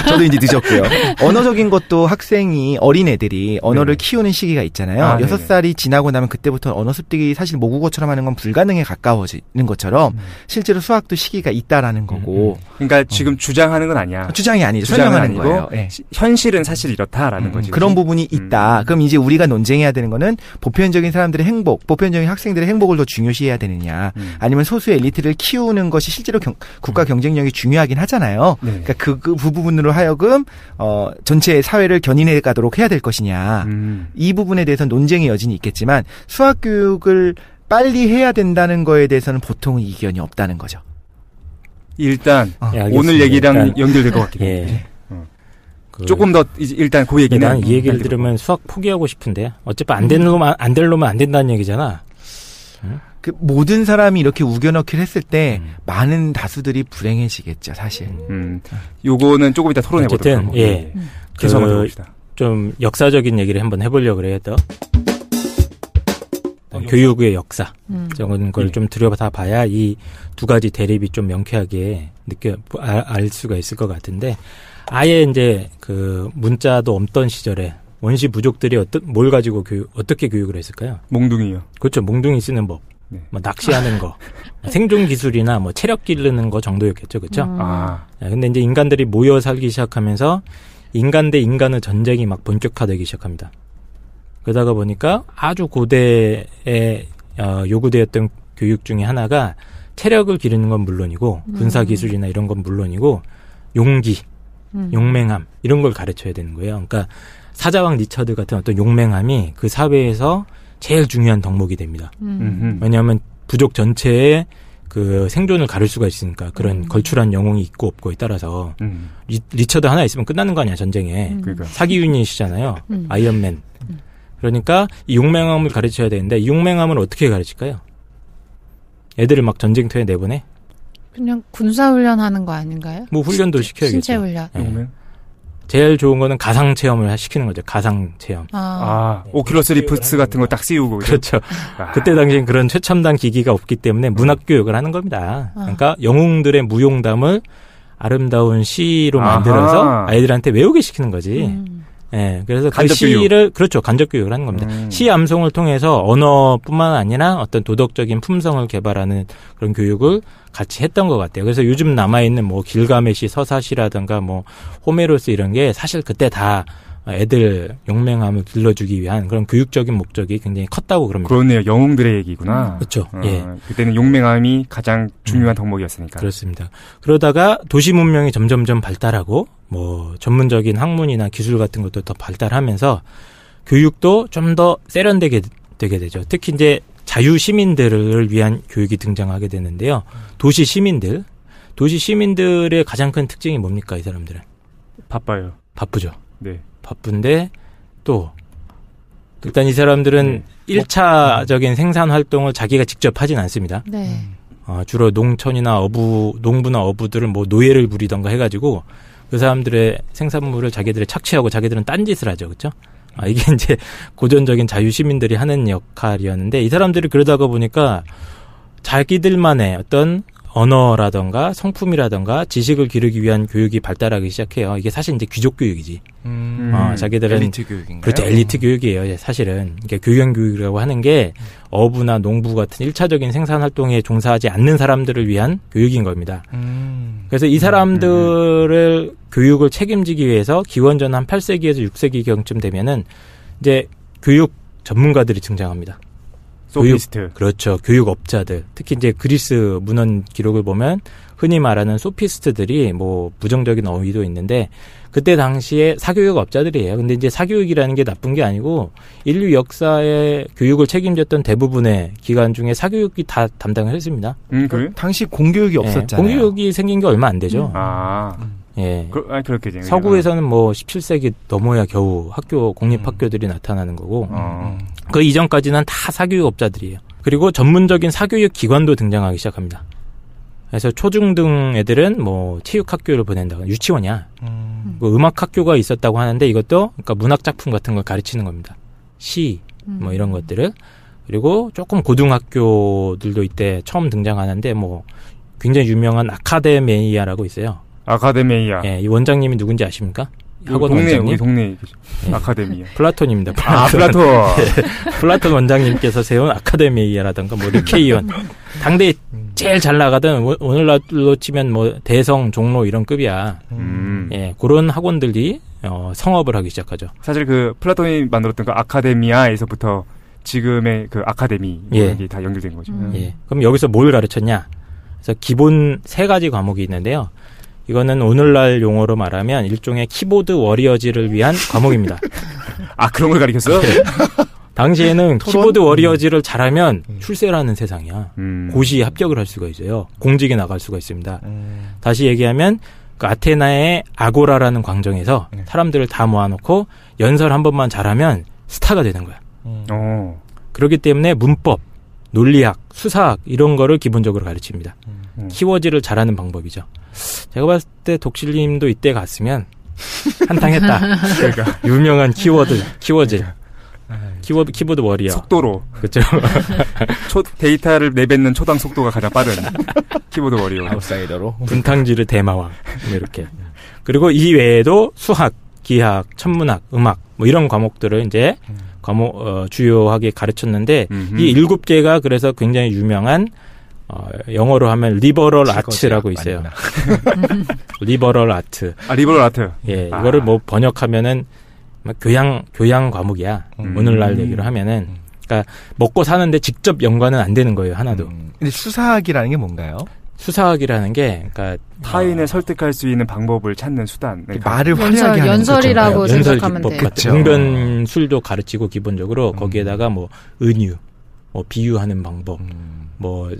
저도 이제 늦었고요. 언어적인 것도 학생이 어린애들이 언어를 키우는 시기가 있잖아요. 6살이 지나고 나면 그때부터 언어 습득이 사실 모국어처럼 하는 건 불가능에 가까워지는 것처럼 실제로 수학도 시기가 있다라는 거고. 그러니까 지금 주장하는 건 아니야. 주장이 아니죠. 설명하는 거예요. 네. 현실은 사실 이렇다라는 거지. 그런 부분이 있다. 그럼 이제 우리가 논쟁해야 되는 거는 보편적인 사람들의 행복, 보편적인 학생들의 행복을 더 중요시해야 되느냐, 아니면 소수의 엘리트를 키우는 것이 실제로 국가 경쟁력이 중요하긴 하잖아요. 그러니까 그 부분으로 하여금 전체 사회를 견인해 가도록 해야 될 것이냐. 이 부분에 대해서는 논쟁의 여진이 있겠지만 수학 교육을 빨리 해야 된다는 거에 대해서는 보통은 이견이 없다는 거죠. 일단 오늘 얘기랑 연결될 것 같긴 해요. 조금 더 일단 그 얘기는 난 이 얘기를 들으면 수학 포기하고 싶은데 어차피 안 될 놈은 안 된다는 얘기잖아. 그 모든 사람이 이렇게 우겨넣기를 했을 때 많은 다수들이 불행해지겠죠, 사실. 요거는 조금 이따 토론해 보도록 하고. 계속 한번 해봅시다. 좀 역사적인 얘기를 한번 해보려고 그래요, 또. 교육의 역사 저런 걸 좀 들여다봐야 이 두 가지 대립이 좀 명쾌하게 알 수가 있을 것 같은데 아예 이제 그 문자도 없던 시절에 원시 부족들이 뭘 가지고 어떻게 교육을 했을까요? 몽둥이요. 그렇죠. 몽둥이 쓰는 법. 네. 뭐 낚시하는 거, 생존 기술이나 뭐 체력 기르는 거 정도였겠죠, 그렇죠? 근데 이제 인간들이 모여 살기 시작하면서 인간 대 인간의 전쟁이 막 본격화되기 시작합니다. 그러다가 보니까 아주 고대에 요구되었던 교육 중에 하나가 체력을 기르는 건 물론이고 군사 기술이나 이런 건 물론이고 용기, 용맹함 이런 걸 가르쳐야 되는 거예요. 그러니까 사자왕 리처드 같은 어떤 용맹함이 그 사회에서 제일 중요한 덕목이 됩니다. 왜냐하면 부족 전체의 그 생존을 가를 수가 있으니까 그런 걸출한 영웅이 있고 없고에 따라서 리처드 하나 있으면 끝나는 거 아니야 전쟁에. 그러니까. 사기 유닛이잖아요. 아이언맨. 그러니까 이 용맹함을 가르쳐야 되는데 이 용맹함을 어떻게 가르칠까요? 애들을 막 전쟁터에 내보내? 그냥 군사훈련하는 거 아닌가요? 뭐 훈련도 시켜야겠죠. 신체훈련. 네. 제일 좋은 거는 가상체험을 시키는 거죠. 가상체험. 오큘러스 리프트 같은 거 딱 씌우고. 그렇죠. 그때 당시엔 그런 최첨단 기기가 없기 때문에 문학교육을 하는 겁니다. 그러니까 영웅들의 무용담을 아름다운 시로 만들어서 아이들한테 외우게 시키는 거지. 예, 그래서 그 시를, 그렇죠. 간접교육을 하는 겁니다. 시 암송을 통해서 언어뿐만 아니라 어떤 도덕적인 품성을 개발하는 그런 교육을 같이 했던 것 같아요. 그래서 요즘 남아있는 뭐 길가메시 서사시라든가 뭐 호메로스 이런 게 사실 그때 다 애들 용맹함을 길러주기 위한 그런 교육적인 목적이 굉장히 컸다고 그럽니다. 그렇네요. 영웅들의 얘기구나. 그렇죠. 예. 그때는 용맹함이 가장 중요한 덕목이었으니까. 그렇습니다. 그러다가 도시 문명이 점점점 발달하고 뭐 전문적인 학문이나 기술 같은 것도 더 발달하면서 교육도 좀 더 세련되게 되게 되죠. 특히 이제 자유 시민들을 위한 교육이 등장하게 되는데요. 도시 시민들의 가장 큰 특징이 뭡니까, 이 사람들은? 바빠요. 바쁘죠. 네. 바쁜데 또 일단 이 사람들은 1차적인 생산 활동을 자기가 직접 하진 않습니다. 네. 주로 농촌이나 농부나 어부들은 뭐 노예를 부리던가 해가지고 그 사람들의 생산물을 자기들이 착취하고 자기들은 딴짓을 하죠. 그렇죠? 이게 이제 고전적인 자유시민들이 하는 역할이었는데 이 사람들이 그러다가 보니까 자기들만의 어떤 언어라던가 성품이라던가 지식을 기르기 위한 교육이 발달하기 시작해요. 이게 사실 이제 귀족 교육이지. 자기들은 엘리트 교육인가요? 그렇죠. 엘리트 교육이에요. 사실은. 그러니까 교양 교육이라고 하는 게 어부나 농부 같은 1차적인 생산 활동에 종사하지 않는 사람들을 위한 교육인 겁니다. 그래서 이 사람들을 교육을 책임지기 위해서 기원전 한 8세기에서 6세기경쯤 되면은 이제 교육 전문가들이 등장합니다. 소피스트. 그렇죠. 교육업자들. 특히 이제 그리스 문헌 기록을 보면 흔히 말하는 소피스트들이 뭐 부정적인 어휘도 있는데 그때 당시에 사교육업자들이에요. 근데 이제 사교육이라는 게 나쁜 게 아니고 인류 역사의 교육을 책임졌던 대부분의 기관 중에 사교육이 다 담당을 했습니다. 그래요? 당시 공교육이 없었잖아요. 공교육이 생긴 게 얼마 안 되죠. 예. 그렇게 서구에서는 뭐 17세기 넘어야 겨우 공립학교들이 나타나는 거고, 그 이전까지는 다 사교육업자들이에요. 그리고 전문적인 사교육 기관도 등장하기 시작합니다. 그래서 초중등 애들은 뭐 체육학교를 보낸다거나 유치원이야. 뭐 음악학교가 있었다고 하는데 이것도 그러니까 문학작품 같은 걸 가르치는 겁니다. 시, 뭐 이런 것들을. 그리고 조금 고등학교들도 이때 처음 등장하는데 뭐 굉장히 유명한 아카데미아라고 있어요. 아카데미아. 예, 이 원장님이 누군지 아십니까? 학원 원장님. 우리 동네 아카데미아. 플라톤입니다. 플라톤. 플라톤 원장님께서 세운 아카데미아라든가 뭐 리케이온. 당대에 제일 잘 나가던 오늘날로 치면 뭐 대성, 종로 이런 급이야. 예, 그런 학원들이 성업을 하기 시작하죠. 사실 그 플라톤이 만들었던 그 아카데미아에서부터 지금의 그 아카데미 이게 다 연결된 거죠. 예. 그럼 여기서 뭘 가르쳤냐? 그래서 기본 3가지 과목이 있는데요. 이거는 오늘날 용어로 말하면 일종의 키보드 워리어즈를 위한 과목입니다. 그런 걸 가르쳤어요? 네. 당시에는 키보드 워리어즈를 잘하면 출세라는 세상이야. 고시 합격을 할 수가 있어요. 공직에 나갈 수가 있습니다. 다시 얘기하면 그 아테나의 아고라라는 광정에서 사람들을 다 모아놓고 연설 한 번만 잘하면 스타가 되는 거야. 그렇기 때문에 문법, 논리학, 수사학 이런 거를 기본적으로 가르칩니다. 키워드를 잘하는 방법이죠. 제가 봤을 때 독실님도 이때 갔으면 한탕 했다. 그러니까 유명한 키보드 워리어. 속도로. 그렇죠. 데이터를 내뱉는 초당 속도가 가장 빠른 키보드 워리어. 아웃사이더로. 분탕질의 대마왕. 이렇게. 그리고 이 외에도 수학, 기하학, 천문학, 음악 뭐 이런 과목들을 이제 주요하게 가르쳤는데 이 7개가 그래서 굉장히 유명한 영어로 하면 리버럴 아츠라고 있어요. 리버럴 아트. 리버럴 아트. 예, 이거를 뭐 번역하면은 교양 과목이야. 오늘날 얘기로 하면은. 그러니까 먹고 사는데 직접 연관은 안 되는 거예요, 하나도. 근데 수사학이라는 게 뭔가요? 수사학이라는 게, 그러니까 타인을 설득할 수 있는 방법을 찾는 수단. 그러니까 말을 화려하게 하는 연설이라고 생각하면 돼요. 웅변술도 가르치고 기본적으로 거기에다가 뭐 은유, 뭐 비유하는 방법, 뭐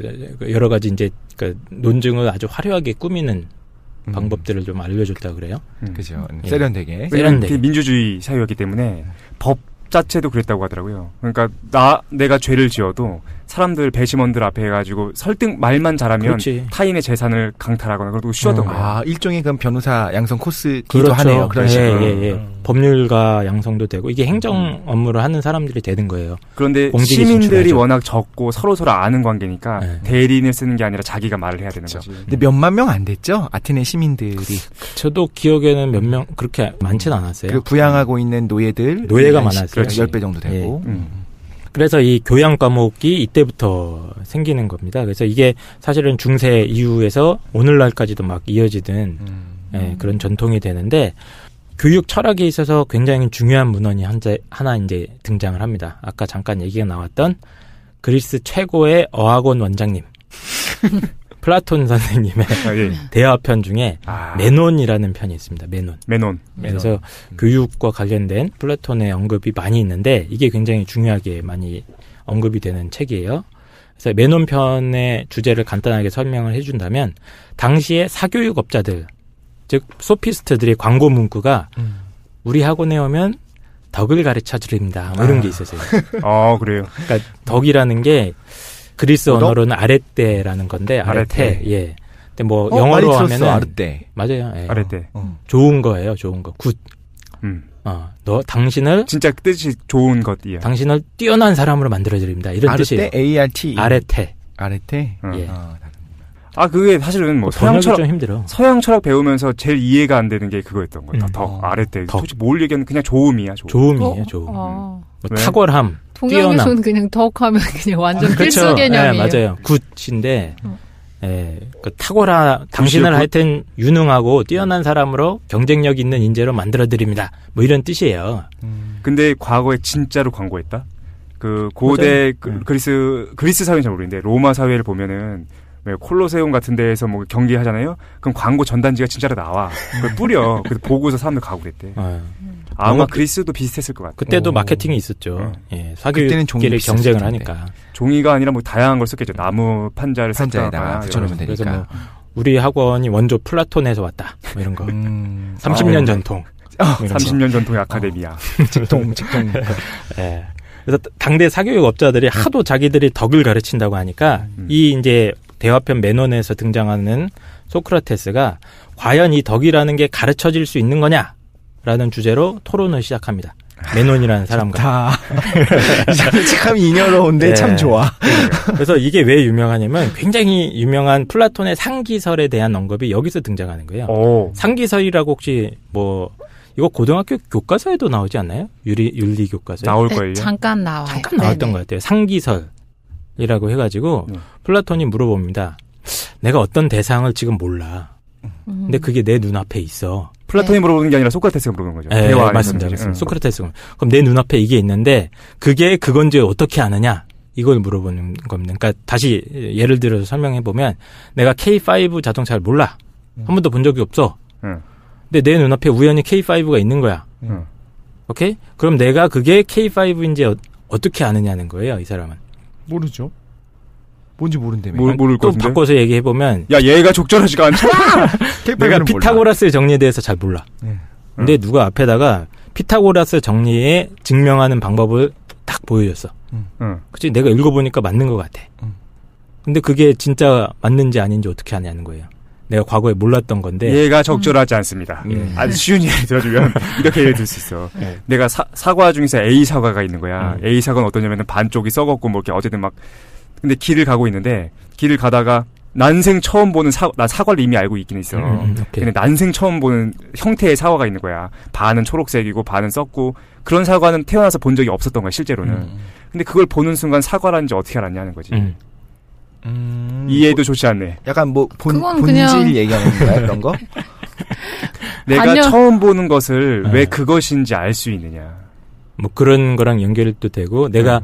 여러 가지 이제 그 논증을 아주 화려하게 꾸미는 방법들을 좀 알려줬다 그래요. 그죠. 세련되게. 세련되게. 민주주의 사회였기 때문에 법 자체도 그랬다고 하더라고요. 그러니까 내가 죄를 지어도 사람들 배심원들 앞에 해가지고 설득 말만 잘하면 그렇지. 타인의 재산을 강탈하거나 그러고 쉬웠던 거예요. 일종의 그럼 변호사 양성 코스기도 그렇죠. 하네요. 그런 식으로. 법률가 양성도 되고 이게 행정 업무를 하는 사람들이 되는 거예요. 그런데 시민들이 워낙 적고 서로 아는 관계니까 대리인을 쓰는 게 아니라 자기가 말을 해야 되는 거지. 근데 몇만 명 안 됐죠? 아테네 시민들이. 저도 기억에는 몇 명 그렇게 많지는 않았어요. 그 부양하고 있는 노예가 많았어요. 10배 정도 되고. 그래서 이 교양 과목이 이때부터 생기는 겁니다. 그래서 이게 사실은 중세 이후에서 오늘날까지도 막 이어지던 그런 전통이 되는데 교육 철학에 있어서 굉장히 중요한 문헌이 하나 이제 등장을 합니다. 아까 잠깐 얘기가 나왔던 그리스 최고의 어학원 원장님 플라톤 선생님의 대화편 중에 메논이라는 편이 있습니다. 메논. 그래서 교육과 관련된 플라톤의 언급이 많이 있는데 이게 굉장히 중요하게 많이 언급이 되는 책이에요. 그래서 메논 편의 주제를 간단하게 설명을 해준다면 당시의 사교육업자들, 즉 소피스트들의 광고 문구가 우리 학원에 오면 덕을 가르쳐 드립니다. 뭐 이런 게 있었어요. 그래요. 그러니까 덕이라는 게 그리스 언어로는 아레떼라는 건데 아레테. 예. 근데 뭐 영어로 하면은 아레떼. 맞아요. 예. 아레떼. 좋은 거예요. 좋은 거. 굿. 너 당신을 진짜 뜻이 좋은 것이야. 당신을 뛰어난 사람으로 만들어 드립니다. 이런 뜻이에요. ART. 아레테. 예. 그게 사실은 뭐 서양 철학 좀 힘들어. 서양 철학 배우면서 제일 이해가 안 되는 게 그거였던 거예요. 덕, 아레떼. 도대체 뭘 얘기하는 그냥 좋음이야. 좋음이에요. 좋음. 뭐 탁월함. 동양에서는 그냥 덕하면 그냥 완전 필수 그렇죠. 개념이에요. 맞아요. 굿인데 그 당신을 하여튼 유능하고 뛰어난 사람으로 경쟁력 있는 인재로 만들어드립니다. 뭐 이런 뜻이에요. 근데 과거에 진짜로 광고했다? 그 고대 그리스 사회는 잘 모르겠는데 로마 사회를 보면은 콜로세움 같은 데에서 뭐 경기하잖아요? 그럼 광고 전단지가 진짜로 나와. 그걸 뿌려. 그래서 보고서 사람들 가고 그랬대. 아마 그리스도 비슷했을 것 같아요. 그때도 마케팅이 있었죠. 예, 사교육끼리 경쟁을 하니까. 종이가 아니라 뭐 다양한 걸 썼겠죠. 나무 판자를 판자에다가 붙여놓으면 되니까. 그래서 뭐 우리 학원이 원조 플라톤에서 왔다. 뭐 이런 거. 30년 전통. 30년 전통의 아카데미야. 직통. 예. 그래서 당대 사교육업자들이 하도 자기들이 덕을 가르친다고 하니까 이 이제 대화편 메논에서 등장하는 소크라테스가 과연 이 덕이라는 게 가르쳐질 수 있는 거냐라는 주제로 토론을 시작합니다. 메논이라는 사람과. 참 인여로운데 참 좋아. 그래서 이게 왜 유명하냐면 굉장히 유명한 플라톤의 상기설에 대한 언급이 여기서 등장하는 거예요. 상기설이라고 혹시 뭐 이거 고등학교 교과서에도 나오지 않나요? 윤리 교과서에. 나올걸요? 잠깐 나와요. 잠깐 나왔던 것 같아요. 상기설이라고 해가지고 플라톤이 물어봅니다. 내가 어떤 대상을 지금 몰라. 근데 그게 내 눈앞에 있어. 플라톤이 물어보는 게 아니라 소크라테스가 물어보는 거죠. 네, 맞습니다. 소크라테스가. 그럼 내 눈앞에 이게 있는데 그게 그건지 어떻게 아느냐? 이걸 물어보는 겁니다. 그러니까 다시 예를 들어서 설명해 보면 내가 K5 자동차를 몰라. 한 번도 본 적이 없어. 근데 내 눈앞에 우연히 K5가 있는 거야. 오케이? 그럼 내가 그게 K5인지 어떻게 아느냐는 거예요, 이 사람은. 모르죠. 뭔지 모른다며. 모를 또 바꿔서 얘기해 보면 야, 얘가 적절하지가 않죠. 내가 피타고라스의 정리에 대해서 잘 몰라. 근데 누가 앞에다가 피타고라스 정리에 증명하는 방법을 딱 보여줬어. 그치? 내가 읽어보니까 맞는 것 같아. 근데 그게 진짜 맞는지 아닌지 어떻게 아냐는 거예요. 내가 과거에 몰랐던 건데. 얘가 적절하지 않습니다. 아주 쉬운 예를 들어주면 이렇게 예를 들 수 있어. 내가 사과 중에서 A 사과가 있는 거야. A 사과는 어떠냐면 반쪽이 썩었고 뭐 이렇게 어쨌든 막 근데 길을 가고 있는데 길을 가다가 난생 처음 보는 나 사과를 이미 알고 있긴 있어. 근데 난생 처음 보는 형태의 사과가 있는 거야. 반은 초록색이고 반은 썩고 그런 사과는 태어나서 본 적이 없었던 거야 실제로는. 근데 그걸 보는 순간 사과라는지 어떻게 알았냐는 거지. 이해도 좋지 않네. 약간 뭐 본질 얘기하는 건가요? 그런 거? 내가 처음 보는 것을 왜 그것인지 알 수 있느냐. 뭐 그런 거랑 연결도 되고 내가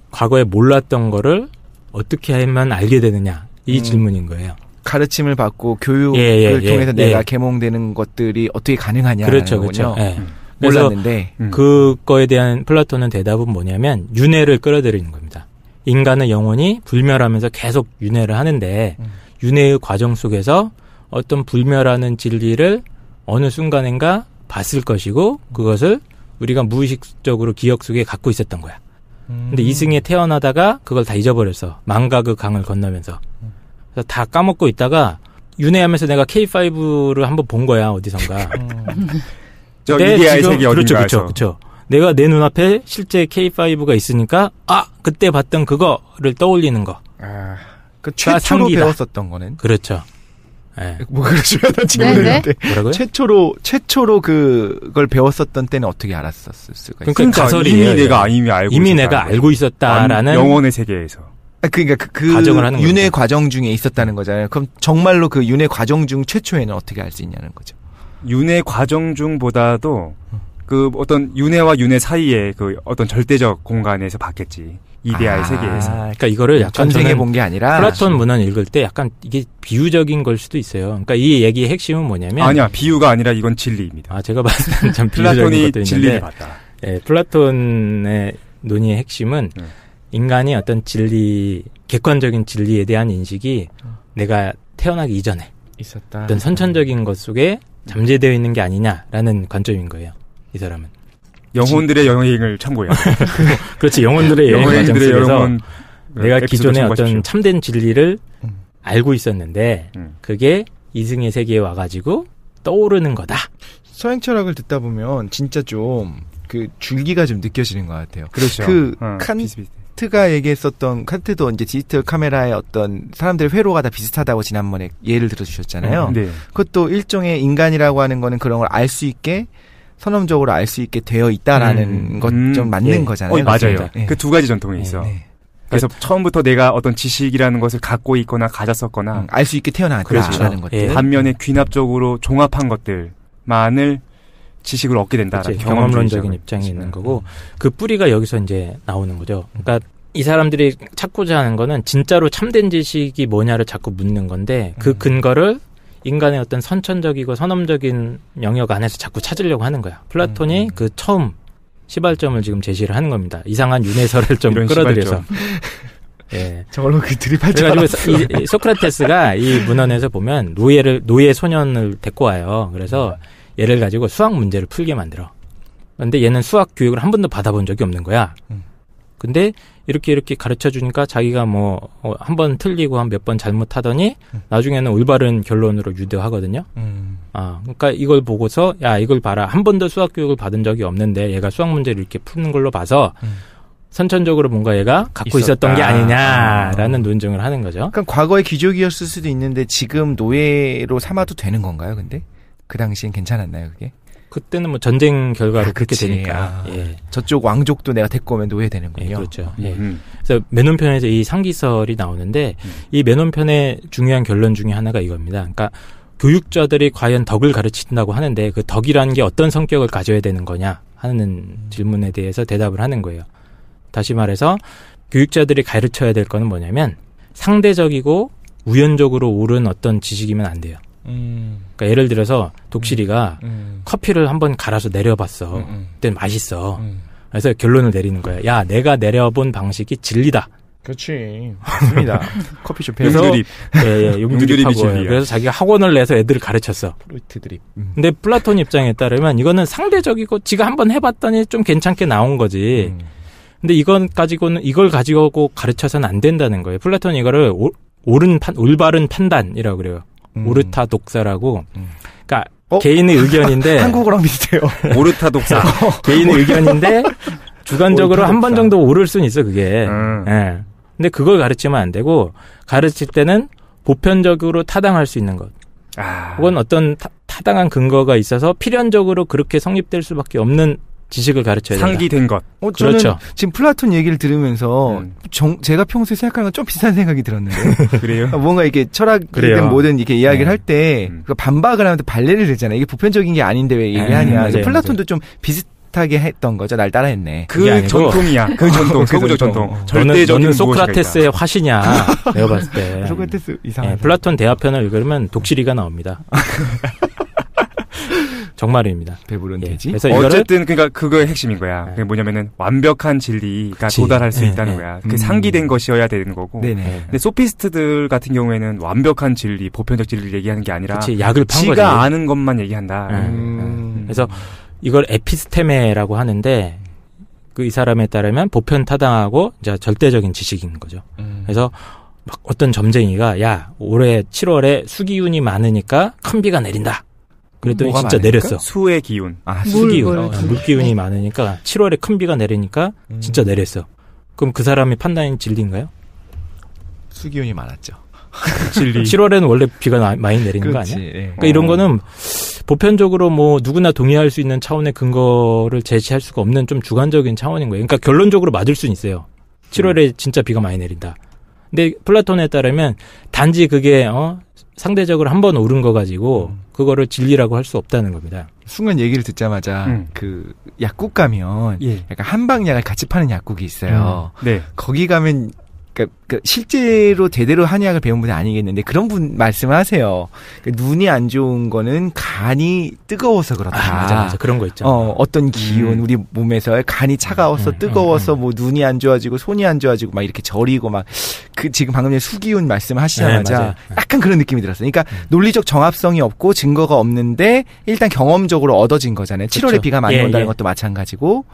과거에 몰랐던 거를 어떻게 하면 알게 되느냐. 이 질문인 거예요. 가르침을 받고 교육을 통해서 내가 계몽되는 것들이 어떻게 가능하냐는 그렇죠, 거군요. 그렇죠. 몰랐는데 그거에 대한 플라톤의 대답은 뭐냐면 윤회를 끌어들이는 겁니다. 인간은 영원히 불멸하면서 계속 윤회를 하는데 윤회의 과정 속에서 어떤 불멸하는 진리를 어느 순간인가 봤을 것이고 그것을 우리가 무의식적으로 기억 속에 갖고 있었던 거야. 근데 이승에 태어나다가 그걸 다 잊어버렸어. 망각의 강을 건너면서. 그래서 다 까먹고 있다가 윤회하면서 내가 K5를 한번 본 거야 어디선가. 저 이데아의 세계 어딘가에서. 그렇죠. 내가 내 눈앞에 실제 K5가 있으니까 그때 봤던 그거를 떠올리는 거. 그 최초로 배웠었던 거는. 그렇죠. 네. 뭐 그러시면 질문했는데 뭐라고요? 최초로 그걸 배웠었던 때는 어떻게 알았었을 수가 있어요? 그러니까 이미 내가 알고 있었다라는 영혼의 세계에서. 그러니까 그 가정을 하는 윤회 거죠. 과정 중에 있었다는 거잖아요. 그럼 정말로 그 윤회 과정 중 최초에는 어떻게 알 수 있냐는 거죠. 윤회 과정 중보다도 그 어떤 윤회와 윤회 사이에 그 어떤 절대적 공간에서 봤겠지. 이데아의 세계에서. 그러니까 이거를 약간 전생에 본 게 아니라 플라톤 문헌 읽을 때 약간 이게 비유적인 걸 수도 있어요. 그러니까 이 얘기의 핵심은 뭐냐면 아니야 비유가 아니라 이건 진리입니다. 제가 봤을 때는 참 비유적인 것도 있는데 진리를 봤다. 플라톤의 논의의 핵심은 인간이 어떤 진리, 객관적인 진리에 대한 인식이 내가 태어나기 이전에 있었다. 어떤 선천적인 것 속에 잠재되어 있는 게 아니냐라는 관점인 거예요. 이 사람은. 영혼들의 여행을 참고해요. 그렇지. 영혼들의 여행 과정 속에서 내가 기존에 참고하십시오. 어떤 참된 진리를 알고 있었는데 그게 이승의 세계에 와가지고 떠오르는 거다. 서양 철학을 듣다 보면 진짜 좀 그 줄기가 좀 느껴지는 것 같아요. 그렇죠. 칸트가 얘기했었던 칸트도 이제 디지털 카메라의 어떤 사람들의 회로가 다 비슷하다고 지난번에 예를 들어주셨잖아요. 네. 그것도 일종의 인간이라고 하는 거는 그런 걸 알 수 있게 선험적으로 알 수 있게 되어 있다라는 것 좀 맞는 거잖아요. 맞아요. 그 두 가지 전통이 있어. 그래서 처음부터 내가 어떤 지식이라는 것을 갖고 있거나 가졌었거나 알 수 있게 태어났다라는 것들. 반면에 귀납적으로 종합한 것들만을 지식을 얻게 된다라는 경험론적인 입장이 있는 거고 그 뿌리가 여기서 이제 나오는 거죠. 그러니까 이 사람들이 찾고자 하는 거는 진짜로 참된 지식이 뭐냐를 자꾸 묻는 건데 그 근거를 인간의 어떤 선천적이고 선험적인 영역 안에서 자꾸 찾으려고 하는 거야. 플라톤이 그 처음 시발점을 지금 제시를 하는 겁니다. 이상한 윤회설을 좀 끌어들여서. 예. 저걸로 그 드립할 줄 알았어. 이 소크라테스가 이 문헌에서 보면 노예 소년을 데리고 와요. 그래서 얘를 가지고 수학 문제를 풀게 만들어. 근데 얘는 수학 교육을 한 번도 받아본 적이 없는 거야. 근데 이렇게 가르쳐 주니까 자기가 뭐 한 번 틀리고 한 몇 번 잘못하더니 나중에는 올바른 결론으로 유도하거든요. 그러니까 이걸 보고서 야 이걸 봐라. 한 번도 수학 교육을 받은 적이 없는데 얘가 수학 문제를 이렇게 푸는 걸로 봐서 선천적으로 뭔가 얘가 갖고 있었던 게 아니냐라는 논증을 하는 거죠. 그러니까 과거의 귀족이었을 수도 있는데 지금 노예로 삼아도 되는 건가요? 근데 그 당시엔 괜찮았나요, 그게? 그때는 뭐 전쟁 결과로 그렇게 되니까. 예. 저쪽 왕족도 내가 데리고 오면 노예되는군요. 예, 그렇죠. 예. 그래서 맨혼편에서 이 상기설이 나오는데 이 맨혼편의 중요한 결론 중에 하나가 이겁니다. 그러니까 교육자들이 과연 덕을 가르친다고 하는데 그 덕이라는 게 어떤 성격을 가져야 되는 거냐 하는 질문에 대해서 대답을 하는 거예요. 다시 말해서 교육자들이 가르쳐야 될 거는 뭐냐면 상대적이고 우연적으로 옳은 어떤 지식이면 안 돼요. 그러니까 예를 들어서 독실이가 커피를 한번 갈아서 내려봤어. 그때 맛있어. 그래서 결론을 내리는 거야. 야, 내가 내려본 방식이 진리다. 그렇지. 맞습니다. 커피숍에서 용드립. 예, 용드립하고. 그래서 자기가 학원을 내서 애들을 가르쳤어. 프루트 드립. 근데 플라톤 입장에 따르면 이거는 상대적이고 지가 한번 해봤더니 좀 괜찮게 나온 거지. 근데 이걸 가지고 가르쳐서는 안 된다는 거예요. 플라톤이 이거를 올바른 판단이라고 그래요. 오르타독사라고. 그러니까 개인의 의견인데 한국어랑 비슷해요. 오르타독사. 개인의 의견인데 주관적으로 한 번 정도 오를 수는 있어 그게. 예. 근데 그걸 가르치면 안 되고 가르칠 때는 보편적으로 타당할 수 있는 것. 혹은 어떤 타당한 근거가 있어서 필연적으로 그렇게 성립될 수밖에 없는 지식을 가르쳐야 된다. 상기된 것. 저는 그렇죠. 지금 플라톤 얘기를 들으면서 제가 평소에 생각하는 건 좀 비슷한 생각이 들었는데. 그래요? 뭔가 이게 철학이든 뭐든 이렇게 이야기를 할 때 반박을 하면서 발레를 들잖아요. 이게 보편적인 게 아닌데 왜 얘기하냐. 맞아요, 플라톤도 맞아요. 좀 비슷하게 했던 거죠. 날 따라했네. 그 전통이야. 그 전통. 서구적 전통. 절대적인 너는 소크라테스의 화신이야. 내가 봤을 때. 소크라테스 이상한. 플라톤 대화편을 읽으면 독실이가 나옵니다. 정말입니다. 배부른 돼지. 그래서 어쨌든 그러니까 그거의 핵심인 거야. 그게 뭐냐면은 완벽한 진리가 도달할 수 있다는 거야. 그 상기된 것이어야 되는 거고. 근데 소피스트들 같은 경우에는 완벽한 진리, 보편적 진리를 얘기하는 게 아니라 약을 판 거지. 지가 아는 것만 얘기한다. 그래서 이걸 에피스테메라고 하는데 그 이 사람에 따르면 보편 타당하고 이제 절대적인 지식인 거죠. 그래서 막 어떤 점쟁이가 야 올해 7월에 수기운이 많으니까 큰 비가 내린다. 그랬더니 진짜 많으니까? 내렸어. 수의 기운. 수기운. 물기운이 많으니까 7월에 큰 비가 내리니까 진짜 내렸어. 그럼 그 사람이 판단이 진리인가요? 수기운이 많았죠. 진리. 7월에는 원래 비가 많이 내리는 거 아니야? 그러니까 이런 거는 보편적으로 뭐 누구나 동의할 수 있는 차원의 근거를 제시할 수가 없는 좀 주관적인 차원인 거예요. 그러니까 결론적으로 맞을 수는 있어요. 7월에 진짜 비가 많이 내린다. 근데 플라톤에 따르면 단지 그게 상대적으로 한 번 오른 거 가지고 그거를 진리라고 할 수 없다는 겁니다. 순간 얘기를 듣자마자 그 약국 가면 약간 한방약을 같이 파는 약국이 있어요. 거기 가면 그러니까 실제로 제대로 한의학을 배운 분이 아니겠는데 그런 분 말씀을 하세요. 그러니까 눈이 안 좋은 거는 간이 뜨거워서 그렇다. 맞아. 그런 거 있죠. 어떤 기운 우리 몸에서 간이 차가워서 뜨거워서 뭐 눈이 안 좋아지고 손이 안 좋아지고 막 이렇게 저리고 막 그 지금 방금 전에 수기운 말씀하시자마자 약간 그런 느낌이 들었어요. 그러니까 논리적 정합성이 없고 증거가 없는데 일단 경험적으로 얻어진 거잖아요. 7월에 그렇죠. 비가 많이 온다는 것도 마찬가지고.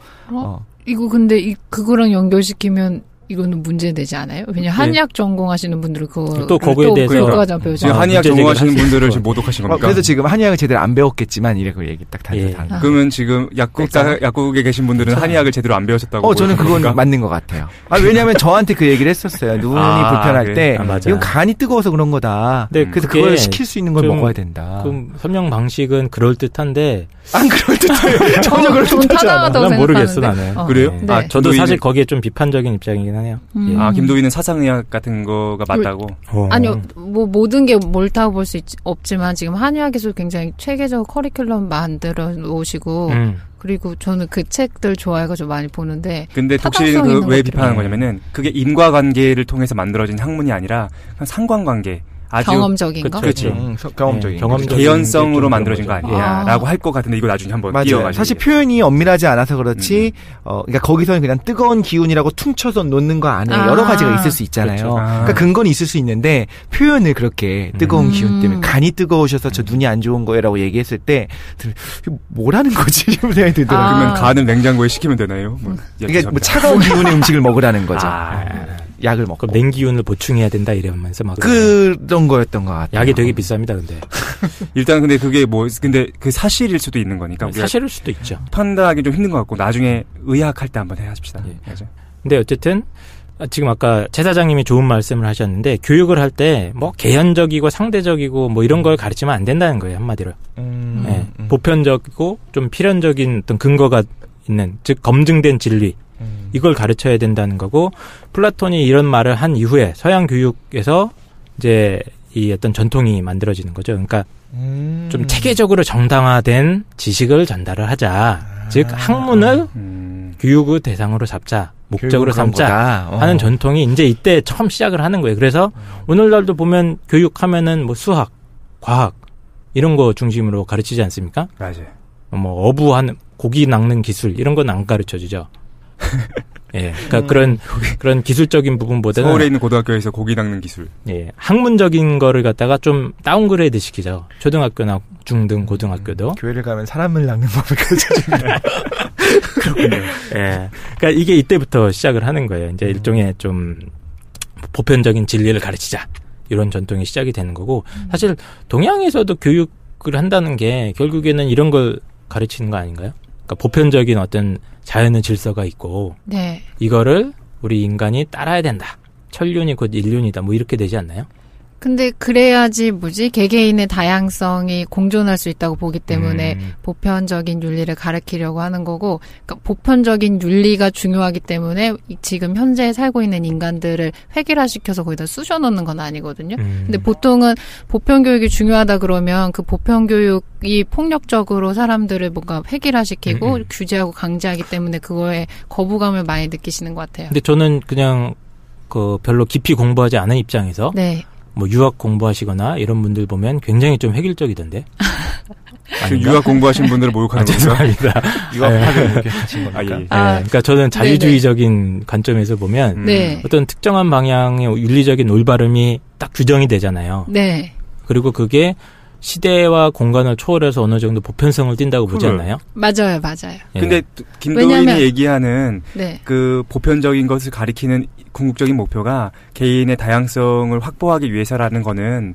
이거 근데 그거랑 연결시키면 이거는 문제되지 않아요? 왜냐면 한의학 전공하시는 분들은 그거 또 거기에 대해서 지금 한의학 전공하시는 분들을 지금 모독하신 겁니까? 그래서 지금 한의학을 제대로 안 배웠겠지만 이래고 얘기 딱 다르죠. 그러면 지금 약국에 계신 분들은 한의학을 제대로 안 배우셨다고? 저는 그건 맞는 것 같아요. 왜냐하면 저한테 그 얘기를 했었어요. 눈이 불편할 때 이건 간이 뜨거워서 그런 거다. 그래서 그걸 시킬 수 있는 걸 먹어야 된다. 그럼 설명 방식은 그럴 듯한데 안 그럴 듯해요. 전혀 그럴 듯하지 않아. 난 모르겠어 나는. 그래요? 저도 사실 거기에 좀 비판적인 입장이긴 하네요. 김도희는 사상의학 같은 거가 맞다고? 아니요, 뭐 모든 게 옳다고 볼 수 없지만 지금 한의학에서 굉장히 체계적 커리큘럼 만들어 놓으시고 그리고 저는 그 책들 좋아해가지고 많이 보는데. 근데 독실이는 왜 비판하는 거냐면은 그게 인과관계를 통해서 만들어진 학문이 아니라 그냥 상관관계. 아주 경험적인 거? 그렇지. 경험적인 개연성으로 만들어진 거 아니야. 라고 할 것 같은데 이거 나중에 한번 띄워가지고. 사실 표현이 엄밀하지 않아서 그렇지, 그러니까 거기서는 그냥 뜨거운 기운이라고 퉁쳐서 놓는 거 안에 여러 가지가 있을 수 있잖아요. 그렇죠. 그러니까 근거는 있을 수 있는데 표현을 그렇게 뜨거운 기운 때문에 간이 뜨거우셔서 저 눈이 안 좋은 거예요라고 얘기했을 때 뭐라는 거지? 이런 생각이 들더라고요. 그러면 간을 냉장고에 식히면 되나요? 그러니까 뭐 차가운 기운의 음식을 먹으라는 거죠. 약을 먹고. 그럼 냉기운을 보충해야 된다 이러면서 막. 그런 거였던 것 같아요. 약이 되게 비쌉니다, 근데. 일단 근데 그게 근데 그 사실일 수도 있는 거니까. 사실일 수도 있죠. 판단하기 좀 힘든 것 같고, 나중에 의학할 때 한번 해야합시다. 근데 어쨌든, 지금 아까 제 사장님이 좋은 말씀을 하셨는데, 교육을 할 때 뭐 개연적이고 상대적이고 뭐 이런 걸 가르치면 안 된다는 거예요, 한마디로. 보편적이고 좀 필연적인 어떤 근거가 있는, 즉 검증된 진리. 이걸 가르쳐야 된다는 거고, 플라톤이 이런 말을 한 이후에 서양 교육에서 이제 이 어떤 전통이 만들어지는 거죠. 그러니까 좀 체계적으로 정당화된 지식을 전달을 하자. 즉 학문을 교육의 대상으로 잡자, 목적으로 삼자 하는 전통이 이제 이때 처음 시작을 하는 거예요. 그래서 오늘날도 보면 교육하면은 뭐 수학, 과학 이런 거 중심으로 가르치지 않습니까? 맞아요. 뭐 어부하는 고기 낚는 기술 이런 건 안 가르쳐 주죠. 예, 그러니까 그런 기술적인 부분보다는 서울에 있는 고등학교에서 고기 낚는 기술. 예, 학문적인 거를 갖다가 좀 다운그레이드 시키죠. 초등학교나 중등 고등학교도. 교회를 가면 사람을 낚는 법을 가르쳐줍니다. 그렇군요. 예, 그러니까 이게 이때부터 시작을 하는 거예요. 이제 일종의 좀 보편적인 진리를 가르치자 이런 전통이 시작이 되는 거고, 사실 동양에서도 교육을 한다는 게 결국에는 이런 걸 가르치는 거 아닌가요? 그러니까 보편적인 어떤 자연의 질서가 있고, 이거를 우리 인간이 따라야 된다. 천륜이 곧 인륜이다. 뭐 이렇게 되지 않나요? 근데 그래야지 개개인의 다양성이 공존할 수 있다고 보기 때문에 보편적인 윤리를 가르치려고 하는 거고, 그러니까 보편적인 윤리가 중요하기 때문에 지금 현재 살고 있는 인간들을 획일화시켜서 거기다 쑤셔넣는 건 아니거든요. 근데 보통은 보편교육이 중요하다 그러면 그 보편교육이 폭력적으로 사람들을 뭔가 획일화시키고 규제하고 강제하기 때문에 그거에 거부감을 많이 느끼시는 것 같아요. 근데 저는 그냥 별로 깊이 공부하지 않은 입장에서 네. 뭐 유학 공부하시거나 이런 분들 보면 굉장히 좀 획일적이던데. 지금 유학 공부하신 분들을 모욕하는 거죠? 죄송합니다. 유학파를 모욕하신 겁니까? 예. 그러니까 저는 자유주의적인 관점에서 보면 어떤 특정한 방향의 윤리적인 올바름이 딱 규정이 되잖아요. 네. 그리고 그게 시대와 공간을 초월해서 어느 정도 보편성을 띈다고 보지 않나요? 맞아요. 예. 근데 김도인이 얘기하는 그 보편적인 것을 가리키는 궁극적인 목표가 개인의 다양성을 확보하기 위해서라는 거는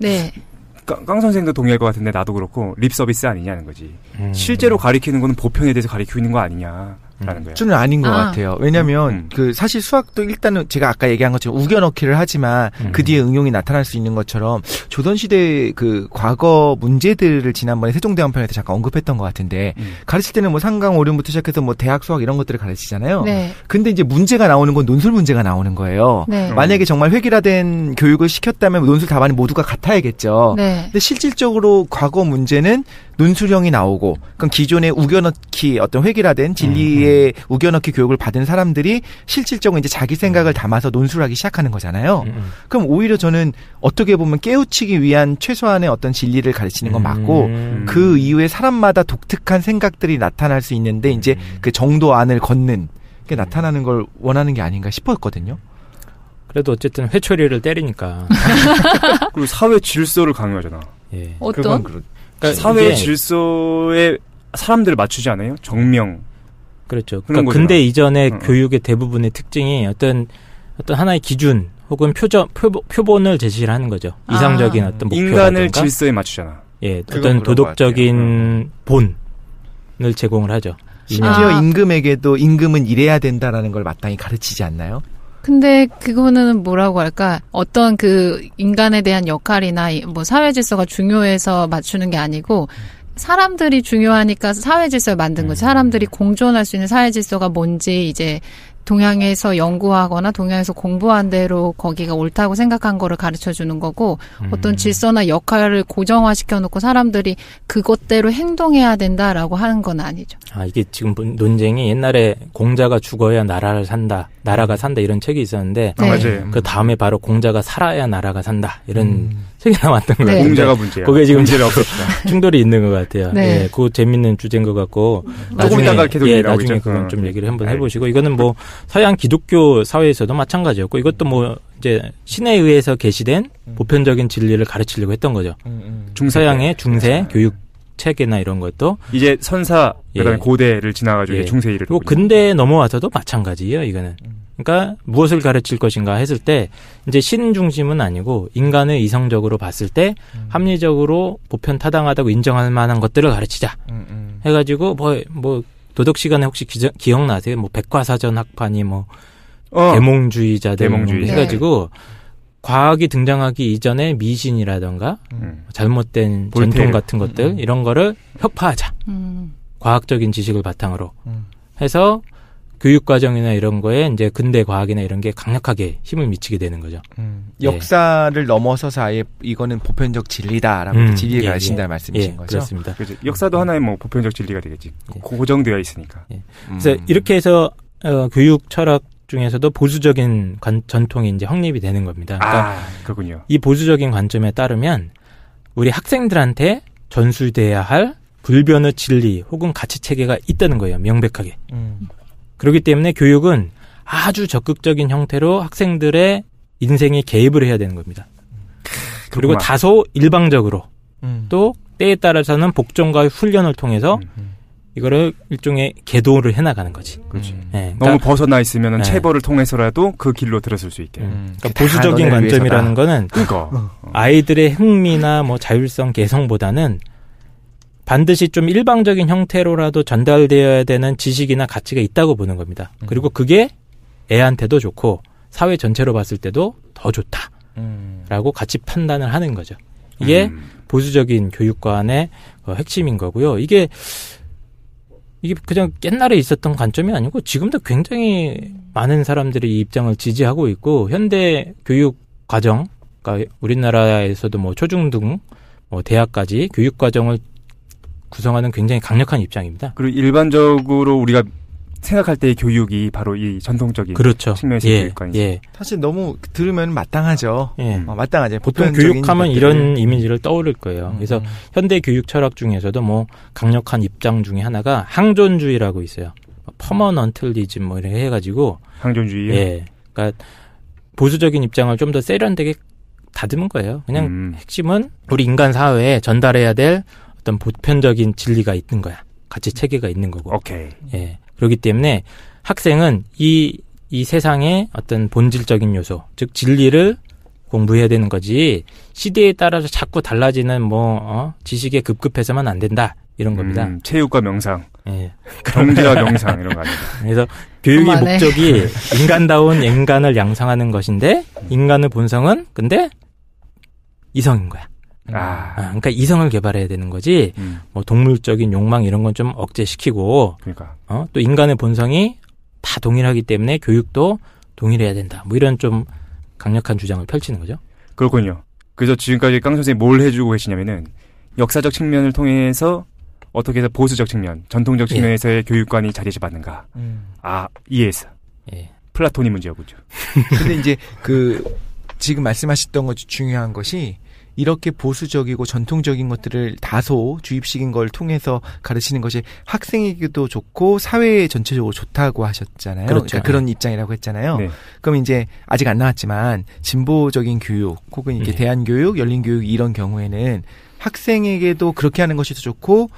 깡 선생도 동의할 것 같은데 나도 그렇고 립 서비스 아니냐는 거지. 실제로 가리키는 거는 보편에 대해서 가리키고 있는 거 아니냐. 라는 거예요. 저는 아닌 것 같아요. 왜냐면 사실 수학도 일단은 제가 아까 얘기한 것처럼 우겨넣기를 하지만 그 뒤에 응용이 나타날 수 있는 것처럼 조선시대 그 과거 문제들을 지난번에 세종대왕편에서 잠깐 언급했던 것 같은데 가르칠 때는 뭐 상강 오륜부터 시작해서 뭐 대학 수학 이런 것들을 가르치잖아요. 근데 이제 문제가 나오는 건 논술 문제가 나오는 거예요. 만약에 정말 획일화된 교육을 시켰다면 논술 답안이 모두가 같아야겠죠. 근데 실질적으로 과거 문제는 논술형이 나오고, 그럼 기존의 우겨넣기 어떤 획일화된 진리의 우겨넣기 교육을 받은 사람들이 실질적으로 이제 자기 생각을 담아서 논술하기 시작하는 거잖아요. 그럼 오히려 저는 어떻게 보면 깨우치기 위한 최소한의 어떤 진리를 가르치는 건 맞고, 그 이후에 사람마다 독특한 생각들이 나타날 수 있는데 이제 그 정도 안을 걷는 게 나타나는 걸 원하는 게 아닌가 싶었거든요. 그래도 어쨌든 회초리를 때리니까. 그리고 사회 질서를 강요하잖아. 예. 어떤? 그러니까 사회 질서에 사람들을 맞추지 않아요? 정명. 그렇죠. 그러니까 근대 이전의 교육의 대부분의 특징이 어떤 하나의 기준 혹은 표본을 제시를 하는 거죠. 이상적인 어떤 목표라든가. 인간을 질서에 맞추잖아. 예, 어떤 도덕적인 본을 제공을 하죠. 심지어 임금에게도 임금은 이래야 된다라는 걸 마땅히 가르치지 않나요? 근데 그거는 뭐라고 할까? 어떤 그 인간에 대한 역할이나 뭐 사회 질서가 중요해서 맞추는 게 아니고 사람들이 중요하니까 사회 질서를 만든 거지. 사람들이 공존할 수 있는 사회 질서가 뭔지 이제 동양에서 연구하거나 동양에서 공부한 대로 거기가 옳다고 생각한 거를 가르쳐 주는 거고 어떤 질서나 역할을 고정화시켜 놓고 사람들이 그것대로 행동해야 된다라고 하는 건 아니죠. 이게 지금 논쟁이 옛날에 공자가 죽어야 나라가 산다 이런 책이 있었는데 맞아요. 그 다음에 바로 공자가 살아야 나라가 산다 이런 책이 나왔던 거예요. 공자가 문제야. 그게 지금 충돌이 있는 것 같아요. 예, 그거 재밌는 주제인 것 같고 나중에 나중에 그건 좀 얘기를 한번 해보시고 이거는 뭐 서양 기독교 사회에서도 마찬가지였고 이것도 뭐 이제 신에 의해서 계시된 보편적인 진리를 가르치려고 했던 거죠. 서양의 중세 교육 체계나 이런 것도 이제 선사 그다음에 고대를 지나가지고 중세 이르고 그리고 근대에 넘어와서도 마찬가지예요. 이거는 그러니까 무엇을 가르칠 것인가 했을 때 이제 신 중심은 아니고 인간을 이성적으로 봤을 때 합리적으로 보편 타당하다고 인정할 만한 것들을 가르치자 해가지고 뭐 도덕 시간에 혹시 기억나세요? 뭐 백과사전 학파니 뭐 계몽주의자들 해가지고 과학이 등장하기 이전에 미신이라던가 잘못된 전통 같은 것들 이런 거를 혁파하자. 과학적인 지식을 바탕으로 해서 교육과정이나 이런 거에 이제 근대 과학이나 이런 게 강력하게 힘을 미치게 되는 거죠. 역사를 넘어서서 아예 이거는 보편적 진리다라고 진리를 가르친다는 말씀이신 거죠? 그렇습니다. 그렇죠. 역사도 하나의 뭐 보편적 진리가 되겠지. 고정되어 있으니까. 그래서 이렇게 해서 교육 철학 중에서도 보수적인 전통이 이제 확립이 되는 겁니다. 그러니까 그렇군요. 이 보수적인 관점에 따르면 우리 학생들한테 전수돼야 할 불변의 진리 혹은 가치 체계가 있다는 거예요. 명백하게. 그렇기 때문에 교육은 아주 적극적인 형태로 학생들의 인생에 개입을 해야 되는 겁니다. 그리고 다소 일방적으로 또 때에 따라서는 복종과 훈련을 통해서 이거를 일종의 계도를 해나가는 거지. 그렇지. 네, 그러니까 너무 벗어나 있으면 체벌을 통해서라도 그 길로 들어설 수 있게. 그러니까 보수적인 관점이라는 거는 아이들의 흥미나 뭐 자율성 개성보다는 반드시 좀 일방적인 형태로라도 전달되어야 되는 지식이나 가치가 있다고 보는 겁니다. 그리고 그게 애한테도 좋고 사회 전체로 봤을 때도 더 좋다. 라고 같이 판단을 하는 거죠. 이게 보수적인 교육관의 핵심인 거고요. 이게 그냥 옛날에 있었던 관점이 아니고 지금도 굉장히 많은 사람들이 이 입장을 지지하고 있고 현대 교육 과정, 그러니까 우리나라에서도 뭐 초중등, 뭐 대학까지 교육 과정을 구성하는 굉장히 강력한 입장입니다. 그리고 일반적으로 우리가 생각할 때의 교육이 바로 이 전통적인 그렇죠. 측면에서 교육관이죠. 예. 사실 너무 들으면 마땅하죠. 예. 마땅하죠. 보통 교육하면 이런 이미지를 떠오를 거예요. 그래서 현대 교육 철학 중에서도 뭐 강력한 입장 중에 하나가 항존주의라고 있어요. 퍼머넌틀리즘 뭐 이렇게 해가지고 항존주의요? 예. 그러니까 보수적인 입장을 좀 더 세련되게 다듬은 거예요. 그냥 핵심은 우리 인간 사회에 전달해야 될 어떤 보편적인 진리가 있는 거야. 가치 체계가 있는 거고. 오케이. 예. 그렇기 때문에 학생은 이 세상의 어떤 본질적인 요소, 즉 진리를 공부해야 되는 거지 시대에 따라서 자꾸 달라지는 지식에 급급해서만 안 된다 이런 겁니다. 체육과 명상, 예. 경제와 명상 이런 거 아닙니다. 그래서 교육의 목적이 인간다운 인간을 양성하는 것인데 인간의 본성은 근데 이성인 거야. 그러니까 이성을 개발해야 되는 거지. 뭐 동물적인 욕망 이런 건 좀 억제시키고. 그러니까. 또 인간의 본성이 다 동일하기 때문에 교육도 동일해야 된다. 뭐 이런 좀 강력한 주장을 펼치는 거죠. 그렇군요. 그래서 지금까지 강 선생님이 뭘 해주고 계시냐면은 역사적 측면을 통해서 어떻게 해서 보수적 측면, 전통적 측면에서의 교육관이 자리 잡았는가. 이해했어. 예. 플라톤이 문제였군요. 근데 이제 지금 말씀하셨던 것 중요한 것이 이렇게 보수적이고 전통적인 것들을 다소 주입시킨 걸 통해서 가르치는 것이 학생에게도 좋고 사회 전체적으로 좋다고 하셨잖아요. 그렇죠. 그러니까 그런 입장이라고 했잖아요. 네. 그럼 이제 아직 안 나왔지만 진보적인 교육 혹은 이렇게 대안교육, 열린교육 이런 경우에는 학생에게도 그렇게 하는 것이 더 좋고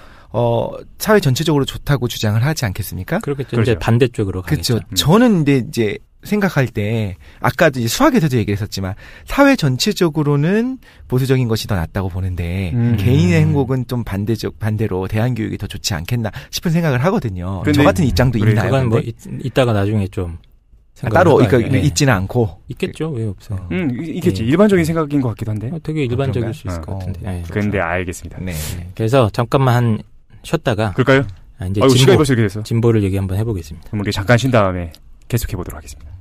사회 전체적으로 좋다고 주장을 하지 않겠습니까? 그렇겠죠. 그렇죠. 이제 반대쪽으로 가겠죠. 그렇죠. 저는 근데 이제 생각할 때 아까도 이제 수학에서도 얘기했었지만 사회 전체적으로는 보수적인 것이 더 낫다고 보는데 개인의 행복은 좀 반대로 대안교육이 더 좋지 않겠나 싶은 생각을 하거든요. 저 같은 입장도 있나요? 그건 뭐 이따가 나중에 좀 따로 있지는 않고 있겠죠. 왜 없어요? 있겠지. 일반적인 생각인 것 같기도 한데. 되게 일반적일 수 있을 것 같은데. 네. 근데 알겠습니다. 네. 그래서 잠깐만 쉬었다가 그럴까요? 이제 시간이 벌써 이렇게 돼서 진보를 얘기 한번 해보겠습니다. 그럼 우리 잠깐 쉰 다음에 계속해 보도록 하겠습니다.